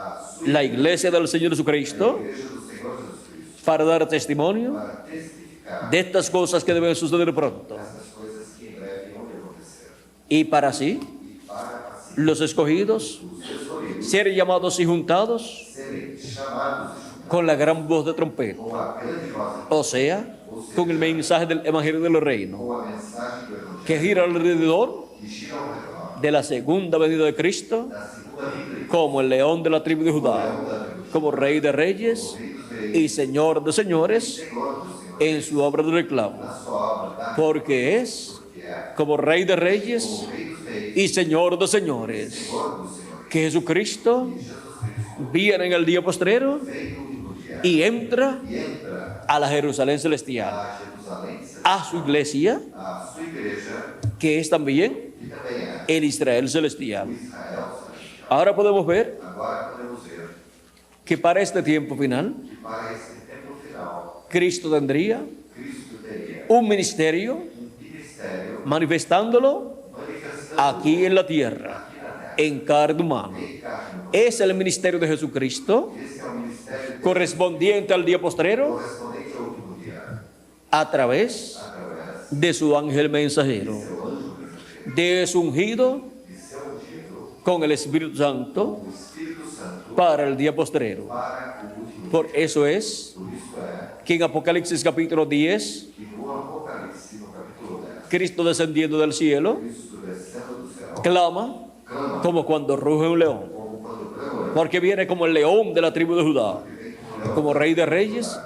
la iglesia del Señor Jesucristo, a Igreja do Senhor Jesus Cristo para dar testimonio para testificar de estas cosas que deben suceder pronto. essas coisas que em breve vão acontecer Y para así, e para assim los escogidos os escolhidos ser llamados y juntados serem chamados con la gran voz de trompeta. com a grande voz de O sea, con el mensaje del Evangelio del Reino, com a mensagem do Evangelho que gira alrededor que gira ao redor de la segunda venida de Cristo, da segunda vinda de como el león de la tribu de Judá, como rey de reyes y señor de señores Senhor do Senhor en su obra de reclamo, na sua obra da porque es que é como rey de reyes o Rei dos Reis, y señor de señores, Senhor do Senhor, que Jesucristo viene en el día postrero vem no último dia y entra e entra a la Jerusalén celestial, a Jerusalém, a su iglesia, a sua igreja, que es también que também é el Israel celestial. Israel celestial. Ahora podemos ver Agora podemos ver que para este tiempo final, que para esse tempo final, Cristo tendría Cristo teria un ministerio ministério manifestándolo manifestando aquí en la tierra, en carne humana. em carne. Es el ministerio de Jesucristo Esse é o ministério correspondiente al día postrero correspondente ao último dia, a través através de su ángel mensajero, do seu anjo mensageiro, de su ungido de seu ungido, con el Espíritu Santo o Espírito Santo, para el día postrero. para o último Por dia. eso es Por isso é que en Apocalipsis capítulo 10, que no Apocalipse, no capítulo 10, Cristo descendiendo del cielo Cristo descendo do céu, clama clama como cuando ruge un león, como quando clama, porque viene como el león de la tribu de Judá, como rey de reyes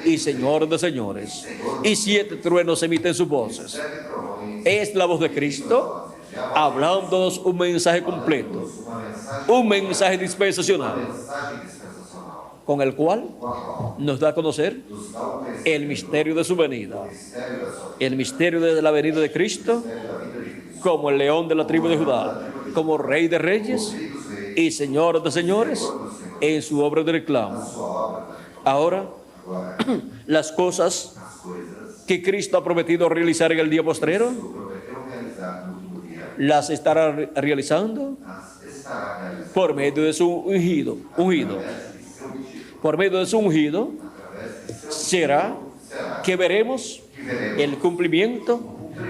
y señor de señores. Y 7 truenos emiten sus voces. sete trovões, Es la voz de Cristo hablándonos un mensaje completo, uma mensagem, un mensaje dispensacional, mensagem dispensacional, con el cual com a qual nos da a conocer nos dá o conhecimento el misterio de su venida, mistério da sua el misterio de la venida de Cristo mistério da vida de Cristo, como el león de la tribu de Judá, como rey de reyes Rei dos reis, y señor de señores en su obra de reclamo. sua obra da Ahora, agora las cosas as coisas que Cristo ha prometido realizar en el día postrero, que prometeu realizar no último dia, las estará realizando as estará realizando por medio de su ungido. através de seu ungido, Por medio de su ungido através de seu será será que veremos que veremos el cumplimiento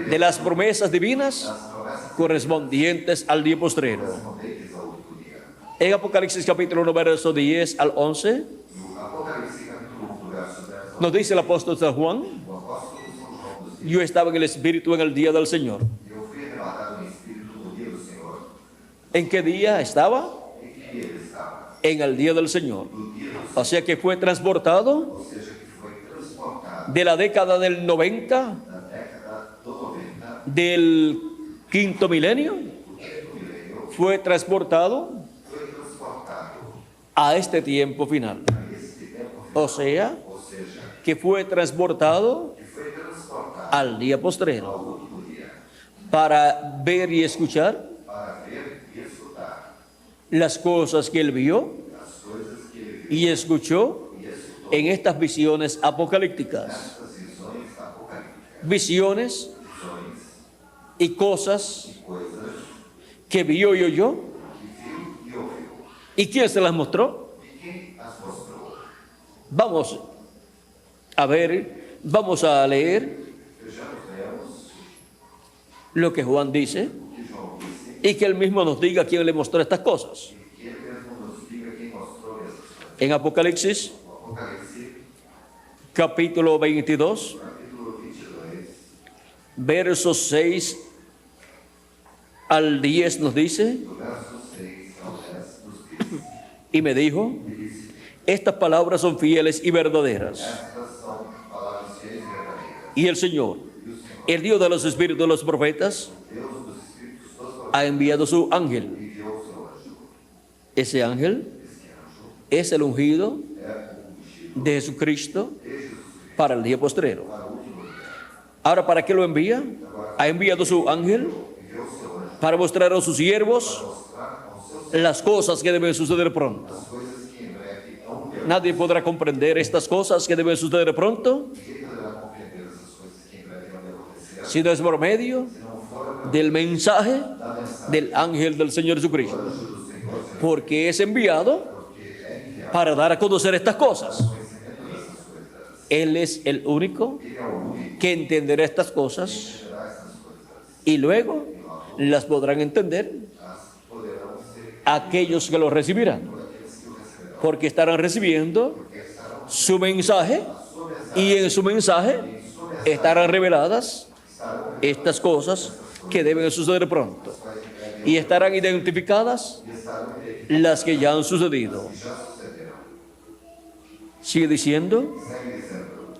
de las promesas divinas as promessas correspondientes al día postrero. correspondentes ao último dia. En Apocalipsis capítulo 1, verso 10 al 11, No Apocalipse capítulo 1, verso 10 ao nos dice el apóstol San Juan, o apóstolo São João nos diz: yo estaba en el Espíritu en el día del Señor. Eu fui arrebatado em espírito no dia do Senhor. ¿En qué día estaba? Em que dia ele estava? En el día del Señor. No dia do Senhor. O sea que fue transportado Ou seja, que foi transportado de la década del 90, da década do 90, del quinto milenio, do quinto milênio, fue transportado foi transportado a este tiempo final. a este tempo final. O sea, Ou seja, que fue transportado que foi transportado al día postrero ao último dia para ver y escuchar para ver e escutar las cosas que él vio as coisas que ele viu y escuchó e escutou en estas visiones apocalípticas. nestas visões apocalípticas. Visiones Visões y cosas e coisas que vio y oyó. que viu e ouviu. ¿Y quién se las mostró? E quem as mostrou? Vamos a ver, vamos a leer Vejamos, leamos lo que Juan dice o que João disse y que él mismo nos diga quién le mostró estas cosas. e que ele mesmo nos diga quem mostrou essas coisas. En Apocalipsis O Apocalipse, capítulo 22, capítulo 22, versos 6 al 10 nos dice, do verso 6 ao 10, nos diz: y me dijo, estas palabras son fieles y verdaderas. Estas são palavras fiéis e verdadeiras. Y el Señor, el Dios de los espíritus de los profetas, Deus dos Espíritos dos profetas ha enviado su ángel. enviou seu anjo. Ese ángel Este anjo es el ungido é o ungido de Jesucristo de Jesus Cristo para el día postrero. para o último dia. Ahora, ¿para qué lo envía? Ha enviado su ángel Enviou seu anjo para mostrar a sus siervos mostrar aos seus las cosas que deben suceder pronto. as coisas que em breve hão de Nadie podrá comprender estas cosas que deben suceder pronto Ninguém poderá compreender essas coisas que em breve hão de acontecer si no es por medio se não for del mensaje da mensagem del ángel del Señor Jesucristo, do anjo do Senhor, porque es enviado porque é enviado para dar a conocer estas cosas. conhecimento dessas coisas. Él es el único Ele é o único que entenderá estas cosas que terá essas coisas. y luego las podrán entender As poderão ser aquellos que lo recibirán, por aqueles que o receberão. porque estarán recibiendo Porque estarão su mensaje y en su mensaje estarán reveladas estas cosas que deben suceder pronto y estarán identificadas las que ya han sucedido. já sucederão. Sigue diciendo, Segue dizendo: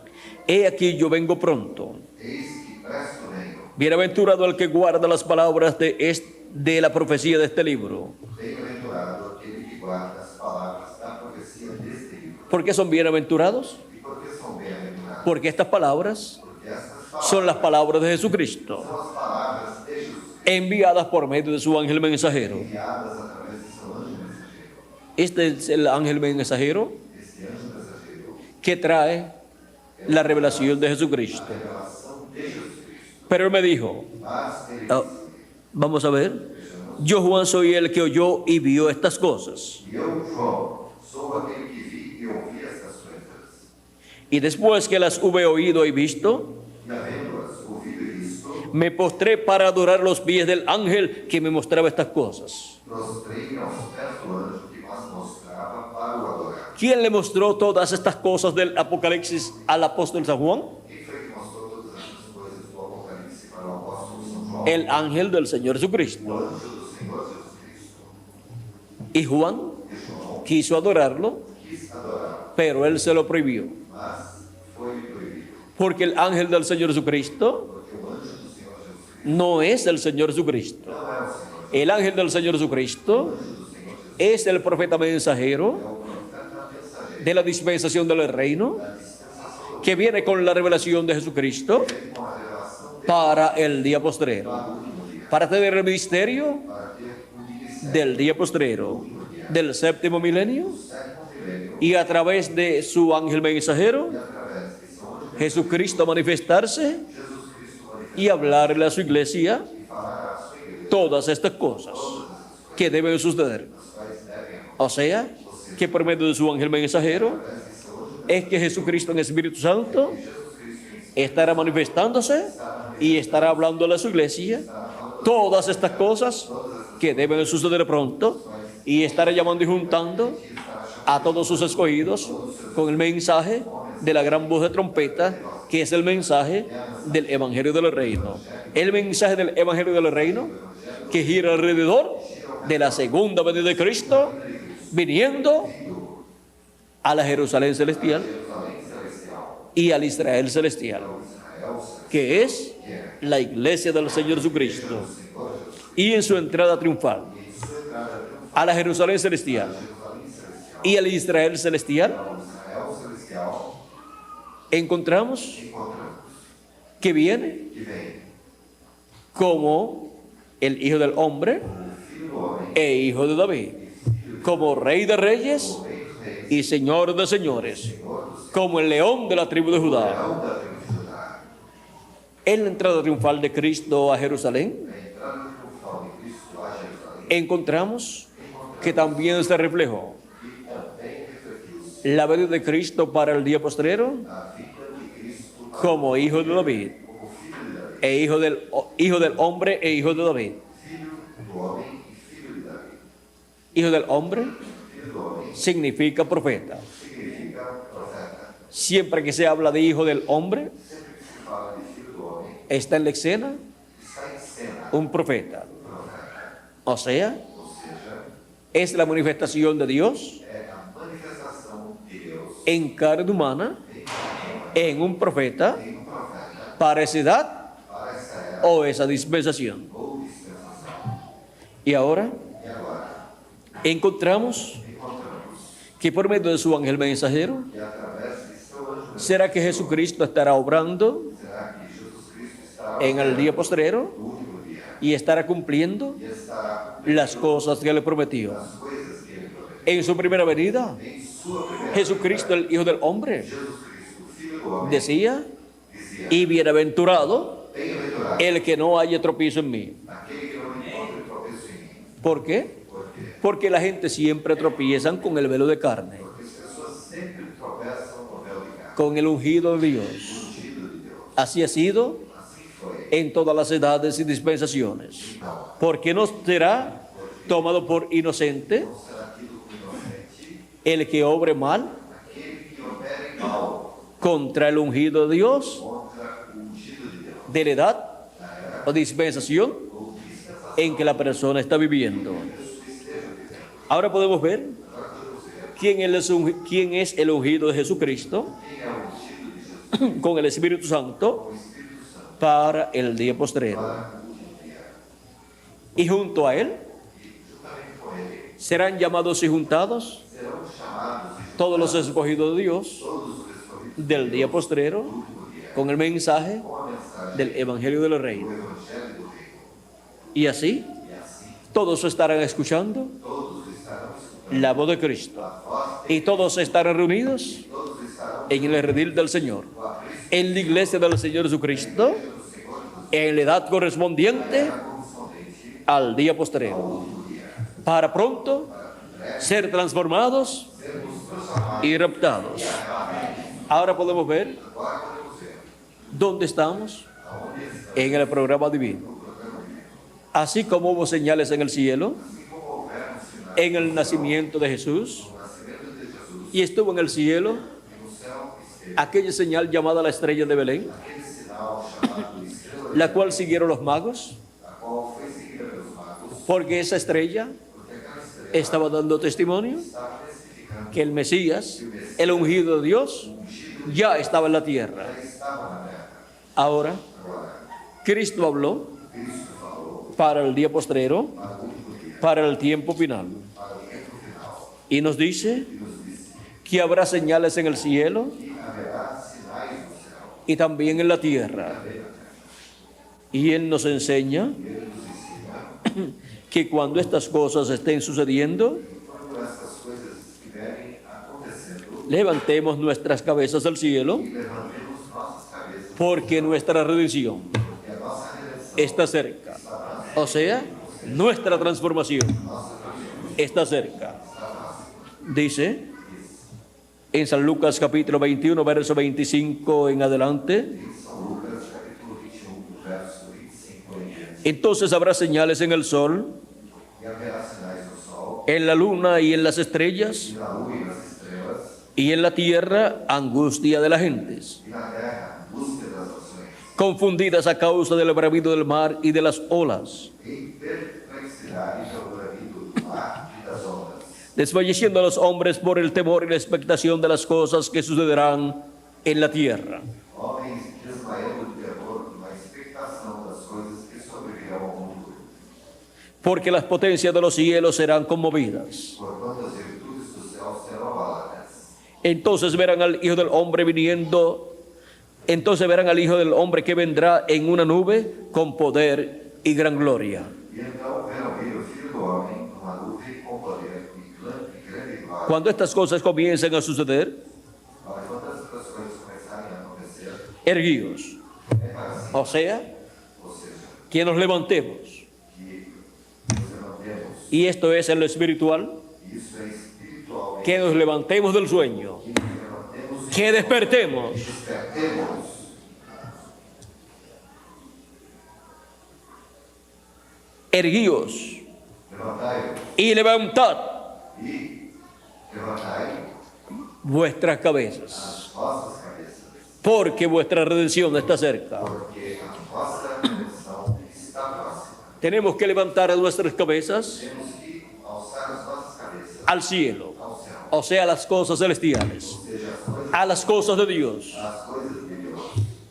he aquí yo vengo pronto. Eis que presto venho. Bienaventurado el que guarda las palabras de la profecía de este libro. Bem-aventurado aquele que guarda as palavras da profecia deste livro. ¿Por qué son bienaventurados? E por que são bem-aventurados? Porque estas palabras Porque estas palavras son las palabras de Jesucristo, são as palavras de Jesus enviadas por medio de su ángel mensajero. enviadas através de seu anjo mensageiro. Este es el ángel mensajero Este anjo mensageiro que trae la revelación de Jesucristo. a revelação de Jesus Cristo. Pero él me dijo, Mas ele ah, disse: vamos a ver, yo Juan soy el que oyó y vio estas cosas. E eu, João, sou aquele que vi e ouvi estas coisas. Y después que las hube oído y visto, E havendo-as ouvido e visto, me postré para adorar los pies del ángel que me mostraba estas cosas. prostrei aos pés do anjo que mas mostrava para o adorar. ¿Quién le mostró todas estas cosas del Apocalipsis al apóstol San Juan? Quem foi que mostrou todas essas coisas do Apocalipse para o apóstolo São João? El ángel del Señor O Jesucristo. anjo do Senhor Jesus Cristo. Y Juan E João quiso adorarlo, quis adorá-lo, pero él se lo prohibió. mas foi proibido. Porque el ángel del Señor Jesucristo Porque o anjo do Senhor Jesus Cristo no es el Señor Jesucristo. não é o Senhor. El ángel del Señor Jesucristo es el profeta mensajero É o profeta mensageiro de la dispensación del reino da dispensação que viene con la revelación de Jesucristo com a revelação de para el día postrero, para o último dia, para tener el ministerio para ter o ministério del día postrero, del séptimo milenio, do sétimo milênio y a través de su ángel mensajero, e através de seu anjo Jesucristo manifestarse Jesus Cristo manifestar y hablarle a su iglesia e falar à sua igreja todas estas cosas que deben suceder. as quais devem O sea, que por medio de su ángel mensajero es que Jesucristo en Espíritu Santo estará manifestándose y estará hablando a su iglesia Todas estas cosas que deben de suceder pronto, y estará llamando y juntando a todos sus escogidos con el mensaje de la gran voz de trompeta, que es el mensaje del Evangelio del Reino. El mensaje del Evangelio del Reino que gira alrededor de la segunda venida de Cristo, viniendo a la Jerusalén celestial y al Israel celestial, que es la iglesia del Señor Jesucristo, y en su entrada triunfal a la Jerusalén celestial y al Israel celestial, encontramos que viene como el Hijo del Hombre e Hijo de David, como Rey de Reyes y Señor de Señores, como el León de la tribu de Judá. En la entrada triunfal de Cristo a Jerusalén, encontramos que también se reflejó la venida de Cristo para el día postrero como Hijo de David, e hijo del hombre e Hijo de David. Hijo del hombre significa profeta. Siempre que se habla de Hijo del hombre, está en la escena un profeta. O sea, es la manifestación de Dios en carne humana, en un profeta, para esa edad o esa dispensación. Y ahora encontramos que por medio de su ángel mensajero, ¿será que Jesucristo estará obrando en el día postrero y estará cumpliendo las cosas que le prometió? En su primera venida, Jesucristo, el Hijo del Hombre, decía: y bienaventurado el que no haya tropiezo en mí. ¿Por qué? Porque la gente siempre tropiezan con el velo de carne, con el ungido de Dios. Así ha sido en todas las edades y dispensaciones. ¿Por qué no será tomado por inocente el que obre mal contra el ungido de Dios, de la edad o dispensación en que la persona está viviendo? Ahora podemos ver quién es el ungido de Jesucristo con el Espíritu Santo para el día postrero. Y junto a él serán llamados y juntados todos los escogidos de Dios del día postrero con el mensaje del Evangelio del Reino. Y así todos estarán escuchando la voz de Cristo, y todos estarán reunidos en el redil del Señor, en la iglesia del Señor Jesucristo, en la edad correspondiente al día postrero, para pronto ser transformados y raptados. Ahora podemos ver dónde estamos en el programa divino. Así como hubo señales en el cielo, en el nacimiento de Jesús, y estuvo en el cielo aquella señal llamada la estrella de Belén, la cual siguieron los magos, porque esa estrella estaba dando testimonio que el Mesías, el ungido de Dios, ya estaba en la tierra. Ahora, Cristo habló para el día postrero, para el tiempo final, y nos dice que habrá señales en el cielo y también en la tierra. Y Él nos enseña que cuando estas cosas estén sucediendo, levantemos nuestras cabezas al cielo, porque nuestra redención está cerca. O sea, nuestra transformación está cerca. Dice en San Lucas capítulo 21, verso 25 en adelante: Entonces habrá señales en el sol, e haverá sinais no sol, en la luna y en las estrellas, e na lua e nas estrelas, y en la tierra angustia de las gentes, e na terra angústia das nações, confundidas a causa del bramido del mar y de las olas, em perplexidade pelo bramido do mar e das ondas, desfalleciendo a los hombres por el temor y la expectación de las cosas que sucederán en la tierra. homens desmaiando de terror na expectação das coisas que sobrevirão ao mundo, Porque las potencias de los cielos serán conmovidas. porquanto as virtudes do céu serão abaladas. Entonces verán al Hijo del Hombre viniendo, entonces verán al Hijo del Hombre que vendrá en una nube con poder y gran gloria. E então verão ele, o Filho do Homem, numa nuvem com poder e grande glória. Cuando estas cosas comiencen a suceder, Mas quando essas coisas começarem a acontecer, erguíos, é para si, o sea, ou seja, que nos levantemos. que nos levantemos, Y esto es en lo espiritual, e isso é espiritualmente, que nos levantemos del sueño, que nos levantemos que despertemos. e despertemos. Erguíos Levantai-vos y levantad e levantai vuestras cabezas, as vossas cabeças, porque vuestra redención está cerca. porque a vossa redenção está próxima. Tenemos que levantar nuestras cabezas Temos que alçar as nossas cabeças al cielo, ao céu, o sea, a las cosas celestiales, ou seja, a las cosas de Dios. as coisas de Deus.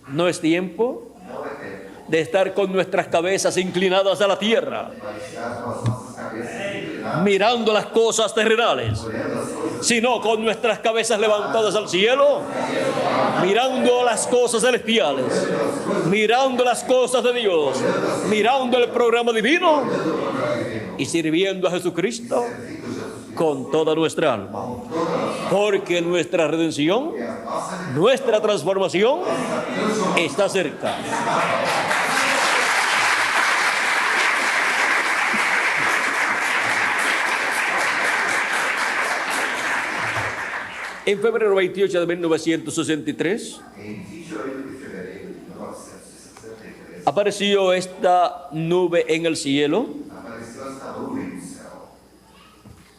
No es tiempo Não é tempo de estar con nuestras cabezas inclinadas a la tierra, para estar com as nossas cabeças inclinadas, mirando las cosas terrenales, olhando as coisas, sino con nuestras cabezas levantadas al cielo, mirando las cosas celestiales, mirando las cosas de Dios, mirando el programa divino y sirviendo a Jesucristo con toda nuestra alma. Porque nuestra redención, nuestra transformación está cerca. En febrero 28 de 1963 em 28 de fevereiro de 1963, apareció esta nube en el cielo apareceu esta nuvem no céu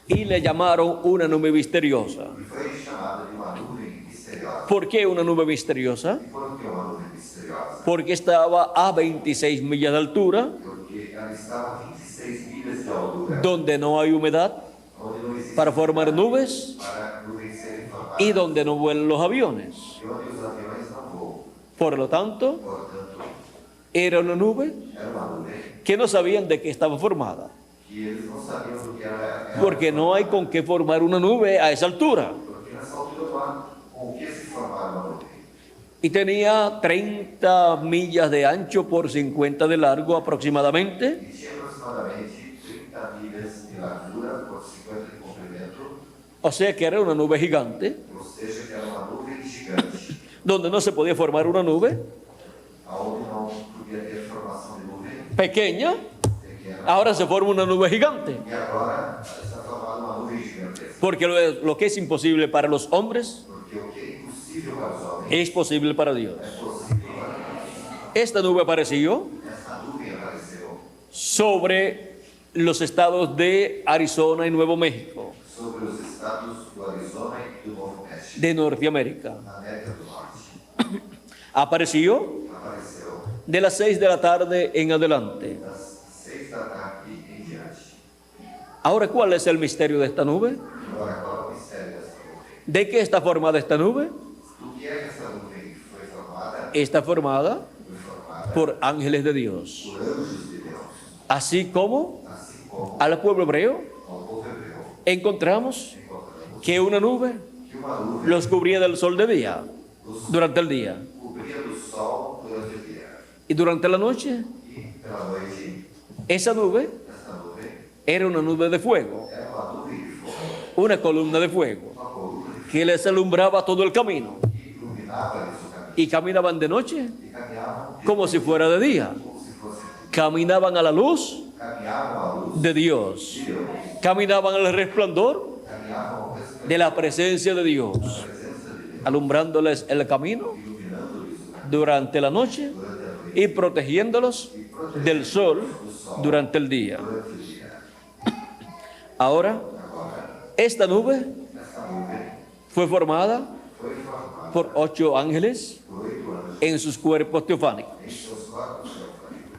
y le llamaron una nube misteriosa. e foi chamada de uma nuvem misteriosa. ¿Por qué una nube misteriosa? E por que uma nuvem misteriosa? Porque estaba a 26 millas de altura, Porque ela estava a 26 milhas de altura, donde no hay humedad onde não existe para formar nubes para nuvens serem formadas y donde no vuelan los aviones. e onde os aviões não voam. Por lo tanto, Portanto, era una nube era uma nuvem que no sabían de qué estaba formada, que eles não sabiam do que era, porque no hay con qué formar una nube a esa altura. porque nessa altura não há com o que se formar uma nuvem. Y tenía 30 millas de ancho por 50 de largo aproximadamente, E tinha aproximadamente 30 milhas de largura por 50 de comprimento, o sea que era una nube gigante, ou seja, que era uma nuvem gigante, donde no se podía formar una nube aonde não podia ter formação de nuvem pequeña, pequena. ahora se forma una nube gigante. E agora está formada uma nuvem gigantesca, Porque lo que es imposible para los hombres porque o que é impossível para os homens es posible para Dios. é possível para Deus. Esta nube apareció Essa nuvem apareceu sobre los estados de Arizona y Nuevo México, sobre os estados do Arizona e do Novo México, de Norteamérica. na América do Norte. Apareció Apareceu de las 6 de la tarde en adelante. das 6 da tarde em diante. Ahora, ¿cuál es el misterio de esta nube? Agora, qual é o mistério dessa nuvem? ¿De qué está formada esta nube? Do que é que essa nuvem foi formada? Está formada Foi formada por ángeles de Dios, por anjos de Deus, así como assim como al pueblo hebreo ao povo hebreu. encontramos Encontramos que una nube que uma nuvem los cubría del sol de día, durante el día, cobria do sol durante o dia y durante la noche e pela noite esa nube essa nuvem era una nube de fuego, era uma nuvem de fogo, una columna de fuego uma coluna de que les alumbraba todo el camino fogo que iluminava-lhes o caminho y caminaban de noche e caminhavam como si fuera de día, como se fosse caminaban a la luz caminhavam à luz de Dios, de Deus, caminaban al resplandor caminhavam ao resplandor de la presencia de Dios, da presença de Deus, alumbrándoles el camino iluminando-lhes o caminho durante la noche durante a noite y protegiéndolos e del sol durante el día. durante o dia. Ahora, Agora, esta nube essa nuvem fue formada foi formada por 8 ángeles por 8 anjos en sus cuerpos teofánicos. em seus corpos teofânicos.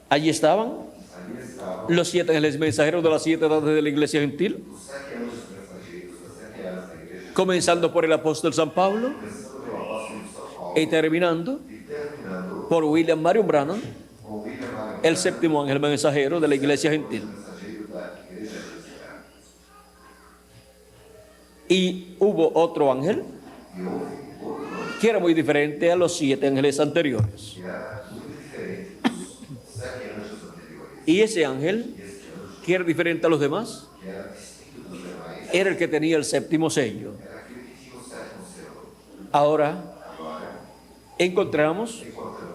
Allí estaban Ali estavam los 7 ángeles mensajeros de las 7 edades de la iglesia gentil, os 7 anjos mensageiros das 7 áreas da igreja, comenzando por el apóstol San Pablo começando pelo apóstolo de São Paulo y terminando e terminando por William Marion Branham, com William Marion, el séptimo ángel mensajero de la iglesia gentil. mensageiro da igreja cristã. Y hubo otro ángel E houve outro anjo que era muy diferente a los 7 ángeles anteriores. que era muito diferente dos 7 anjos anteriores. Y ese ángel, E este anjo, que era diferente a los demás, que era distinto dos demais, era el que tenía el séptimo sello. era aquele que tinha o 7º selo. Ahora Agora, encontramos encontramos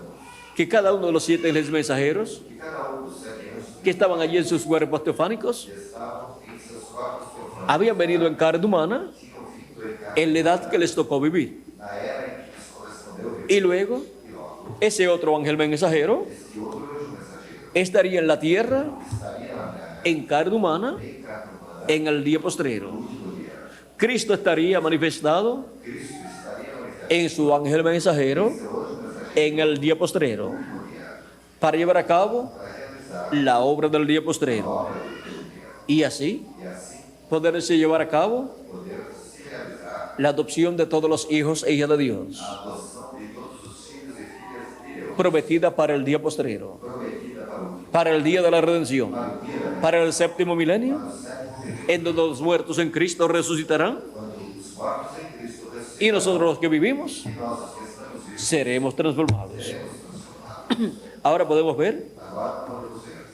que cada uno de los 7 ángeles mensajeros que cada dos 7 anjos que estaban allí en sus cuerpos teofánicos que estavam em seus corpos teofânicos habían venido en carne humana tinham vindo em carne en la edad que les tocó vivir. na era em que lhes correspondeu viver. Y luego, E logo, ese otro ángel mensajero este outro anjo mensageiro estaría en la tierra estaria na terra en carne humana em carne humana en el día postrero. no último dia. Cristo estaría manifestado Cristo estaria manifestado en su ángel mensajero seu anjo mensageiro en el día postrero no último dia para llevar a cabo para realizar la obra del día a postrero. obra do último dia. Y así E assim poderse llevar a cabo poder-se realizar la adopción de todos los hijos e hijas de Dios, a adoção de todos os filhos e filhas de Deus, prometida para el día postrero, prometida para o último, para el día de la redención, para o dia da para el séptimo milenio, para o sétimo dia, en donde los muertos en Cristo resucitarán quando os mortos em Cristo y ressuscitarão nosotros los que vivimos e nós os que estamos vivos seremos transformados. seremos transformados. Ahora podemos ver Agora podemos ver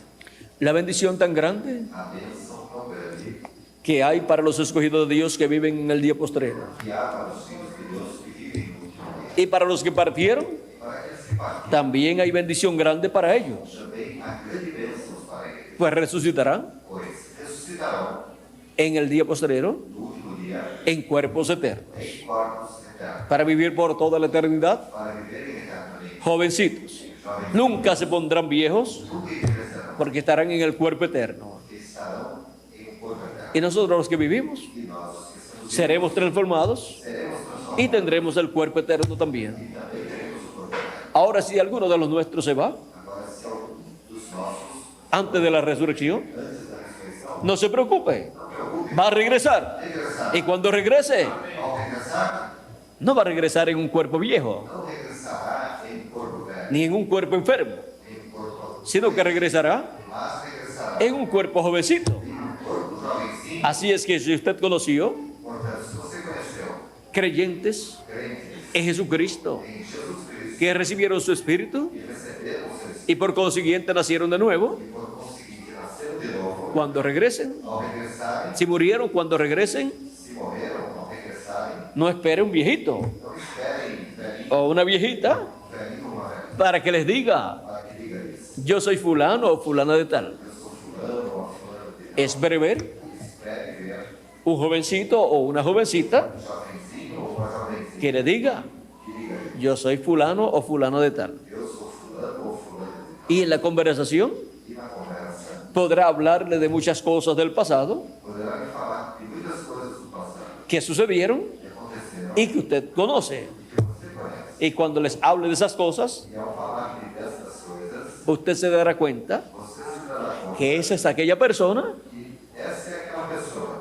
la bendición tan grande a bênção tão grande que hay para los escogidos de Dios que viven en el día postrero. que há para os filhos de Deus que vivem no último dia. Y para los que partieron, Para aqueles que partem, también hay bendición grande para ellos, também há grande bênção para eles, pues resucitarán pois ressuscitarão en el día postrero no último dia en cuerpos eternos, em corpos eternos, para vivir por toda la eternidad para viverem eternamente. jovencitos. Jovens Nunca se pondrán viejos nunca envelhecerão, porque estarán en el cuerpo eterno. porque estarão em um corpo eterno. Y nosotros los que vivimos E nós, os que estamos seremos transformados seremos transformados y tendremos el cuerpo eterno también. e também teremos o corpo eterno. Ahora, si alguno de los nuestros se va Agora, se algum dos nossos, antes de la resurrección, antes da ressurreição, no se preocupe, não preocupe, va a regresar. regressar. Y cuando regrese, Ao regressar, no va a regresar en un cuerpo viejo, não regressará em corpo velho, ni en un cuerpo enfermo, em corpo, sino que regresará mas regressará en un cuerpo jovencito. em um corpo jovenzinho. Así es que si usted conoció Portanto, se você conheceu creyentes crentes en Jesucristo, em Jesus Cristo que recibieron su espíritu e receberam o seu Espírito y por consiguiente nacieron de nuevo, e por conseguinte nasceram de novo, cuando regresen, ao regressarem, si murieron cuando regresen, se morreram, ao regressarem, no espere un viejito não esperem velhinho, o una viejita velhinho ou uma velha, para que les diga, para que diga isso. yo soy fulano o fulana de tal. Eu sou fulano ou a fulana de tal. Espere ver Espere ver un jovencito o una jovencita um jovenzinho ou uma jovenzinha que le diga, que diga isso. yo soy fulano o fulano de tal. Eu sou fulano ou fulana de tal. Y en la conversación E na conversa podrá hablarle de muchas cosas del pasado poderá me falar de muitas coisas do passado que sucedieron que aconteceram y que usted conoce. que você conhece. Y cuando les hable de esas cosas, E ao falar dessas coisas, usted se dará cuenta você se dará conta que esa es aquella persona que essa é aquela pessoa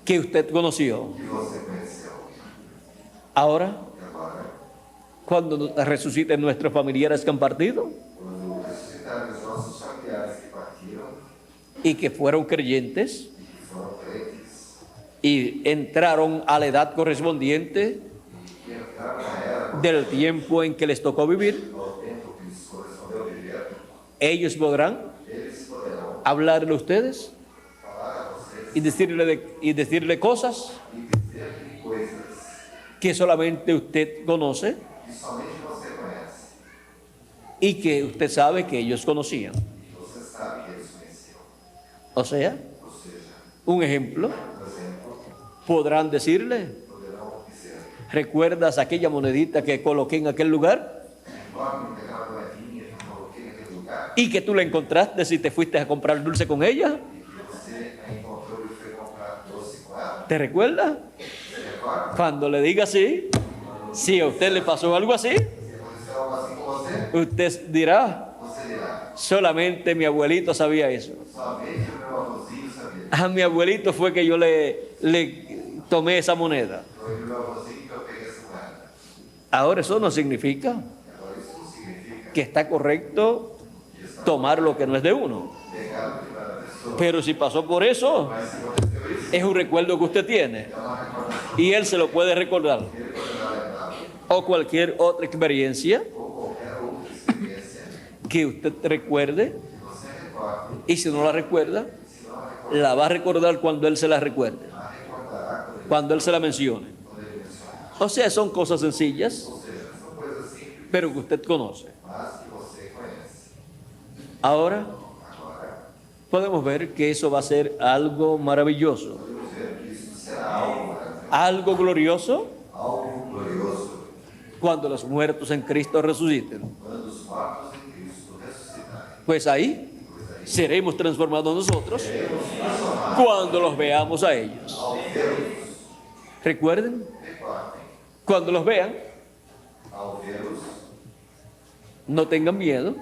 que usted conoció. que você conheceu. Ahora, E agora, cuando resuciten nuestros familiares que han partido quando ressuscitarem os nossos familiares que partiram y que fueron creyentes e que foram crentes y entraron a la edad correspondiente e que entraram na era del tiempo en que les tocó vivir, do tempo que lhes correspondeu viver, ellos podrán eles poderão hablarle a ustedes falar a vocês y decirle cosas e dizer-lhe coisas que solamente usted conoce que somente você conhece. y que usted sabe que ellos conocían. Que você sabe que eles conheciam. O sea, Ou seja, un ejemplo, por exemplo, podrán decirle, poderão dizer: ¿recuerdas aquella monedita que coloqué en aquel lugar? Enorme daquela moedinha que eu y que tú la encontraste si te fuiste a comprar dulce con ella. Você a encontrou e foi comprar doce com ela. ¿Te recuerdas? Você recorda? Cuando le diga así, si a usted le pasó algo así, Se aconteceu algo assim com você, usted dirá, você dirá: solamente mi abuelito sabía eso. somente o meu avôzinho sabia. A mi abuelito fue que yo le tomé esa moneda. Foi do meu avôzinho que eu peguei essa moeda. Ahora eso no significa E agora isso não significa que está correcto tomar lo que no es de uno. pegar o que vai da pessoa. Pero si pasó por eso, Mas se aconteceu isso, es un recuerdo que usted tiene é uma recordação y él se lo puede recordar. que ele poderá lembrar. O cualquier otra experiencia Ou qualquer outra experiência que usted recuerde, que você recorde. y si no la recuerda, Se não a recorda, la va a recordar cuando él se la recuerde, a recordará cuando él se la mencione. quando ele mencionar. O sea, son cosas sencillas, Ou seja, são coisas simples, pero que usted conoce. mas que você conhece. Ahora Agora, podemos ver que eso va a ser algo maravilloso, podemos ver que isso será algo maravilhoso, algo glorioso, algo glorioso, cuando los muertos en Cristo resuciten. quando os mortos em Cristo ressuscitarem. Pues ahí seremos transformados nosotros cuando los veamos a ellos. Ao vê-los, Recuerden, recordem, cuando los vean, ao vê-los, no tengan miedo.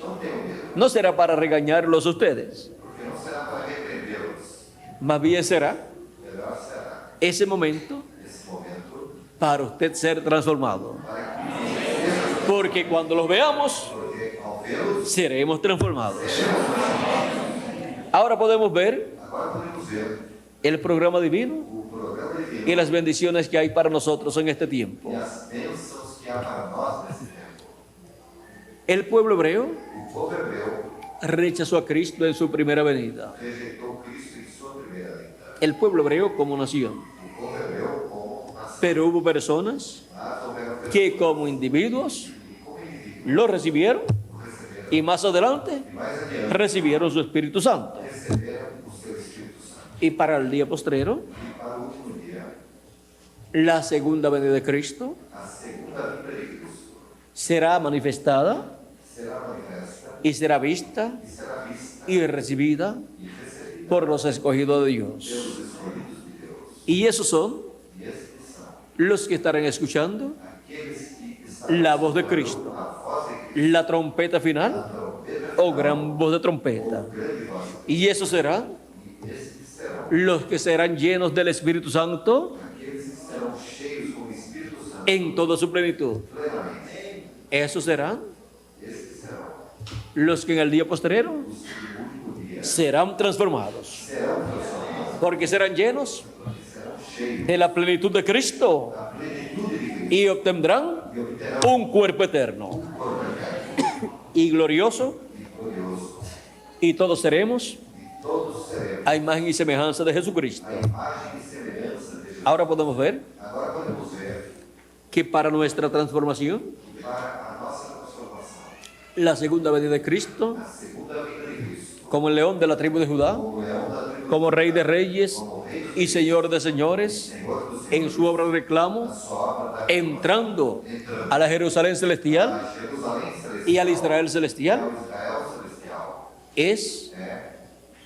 não tenham medo, No será para regañarlos a ustedes, porque não será para repreendê-los, más bien será melhor será ese momento esse momento para usted ser transformado. para que Porque cuando los veamos, porque ao vê-los, seremos transformados. Ahora podemos ver agora podemos ver el programa divino o programa divino y las bendiciones que hay para nosotros en este tiempo. e as bênçãos que há para nós nesse tempo. El pueblo hebreo O povo hebreu rechazó a Cristo en su primera venida. rejeitou Cristo em sua primeira vinda. El pueblo hebreo como nación. O povo hebreu como nação. Pero hubo personas Mas houveram pessoas que como individuos que, como indivíduos, lo recibieron receberam y más adelante e mais adiante recibieron su Espíritu Santo. receberam o seu Espírito Santo. Y para el día postrero, E para o último dia, la segunda venida de Cristo a segunda vinda de Cristo será manifestada será manifesta y será vista e será vista y recibida e recebida por los escogidos de Dios. pelos escolhidos de Deus. Y esos son E estes são los que estarán escuchando aqueles que estão la voz de Cristo, a voz de Cristo, la trompeta final trompeta, o gran voz de trompeta. grande voz. Y esos serán E estes serão los que serán llenos del Espíritu Santo aqueles que serão cheios com o Espírito Santo en toda su plenitud. plenamente. Esos serán Estes serão los que en el día postrero os que no último dia serán transformados, serão transformados, porque serán llenos serão cheios de la plenitud de Cristo da plenitude de Cristo y obtendrán e obterão un cuerpo eterno corpo eterno y glorioso, e glorioso. y todos seremos E todos seremos a imagen y semejanza de Jesucristo. a imagem e semelhança de Jesus. Ahora podemos ver Agora podemos ver que para nuestra transformación, que para a nossa transformação, la segunda venida de Cristo, a segunda vinda de Cristo, como el león de la tribu de Judá, como leão da tribo, como rey de reyes y señor de señores, Senhor dos en su obra de reclamo, sua obra da entrando a la Jerusalén celestial Jerusalém celestial, y al Israel celestial, ao Israel celestial, es é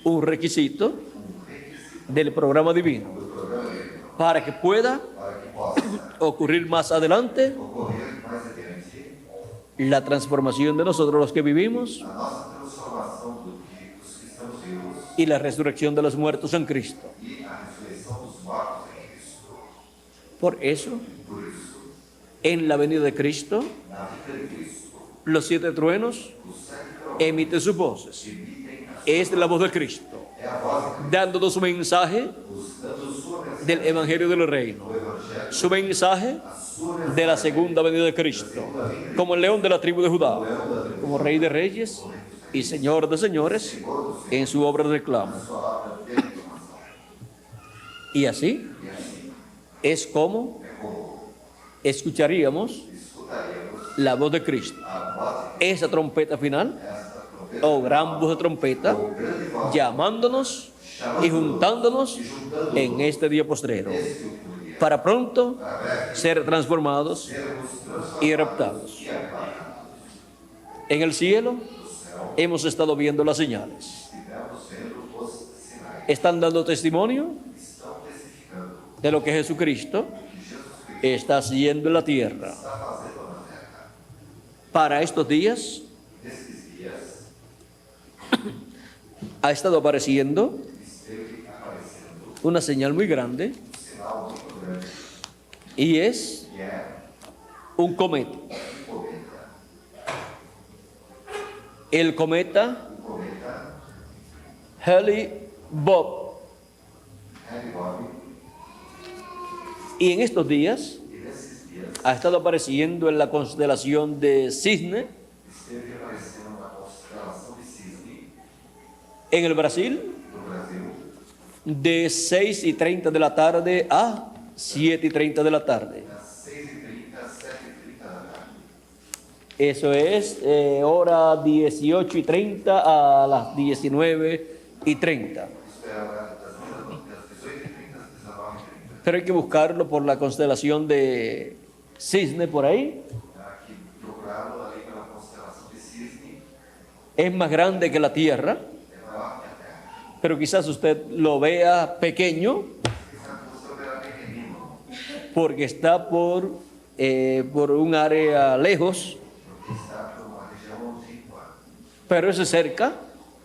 un requisito requisito del programa divino do programa divino para que pueda para que possa ocurrir más adelante ocorrer mais adiante la transformación de nosotros los que vivimos a nossa transformação dos que estamos vivos y la resurrección de los muertos en Cristo. e a ressurreição dos mortos em Cristo. Por eso, Por isso, en la venida de Cristo, na vinda de Cristo, los 7 truenos os sete trovões emiten sus voces. emitem a Es la voz de Cristo, é a voz de Cristo, dándonos su mensaje dando sua mensagem del Evangelio del Reino, do Evangelho, su mensaje a sua mensagem de la segunda venida de Cristo, como el león de la tribu de Judá, como rey de reyes y señor de señores, en su obra de reclamo. sua obra de reformação. Y así E assim es como é como escucharíamos escutaríamos la voz de Cristo, a voz de esa trompeta final esta trompeta, o gran voz de trompeta, grande voz, llamándonos y juntándonos en este día postrero, este último dia, para pronto para breve ser transformados sermos transformados y raptados. e arrebatados En el cielo no céu. céu, hemos estado viendo las señales. estivemos vendo os sinais. Están dando testimonio Estão testificando de lo que Jesucristo que Jesus Cristo está haciendo en la tierra. está fazendo na terra. Para estos días Nesses dias, ha estado apareciendo esteve aparecendo una señal muy grande sinal muito grande, y es que é un cometa. cometa. El cometa Cometa Hale-Bopp. Hale-Bopp. Y en estos días E nesses dias, ha estado apareciendo en la constelación de Cisne esteve aparecendo na constelação de Cisne, en el Brasil no Brasil, de 6:30 de la tarde a 7:30 de la tarde. das 6h30 às 7h30 da tarde. Eso es hora 18:30 a las 19:30. Isso é a hora das 18h30 às 19h30. Pero hay que buscarlo por la constelación de Cisne por ahí. Aqui, procurá-lo ali pela constelação de Cisne, Es más grande que la Tierra, é maior que a Terra. pero quizás usted lo vea pequeño Quizá você verá pequenino, porque está por un área lejos, porque está por uma região longínqua, pero eso es cerca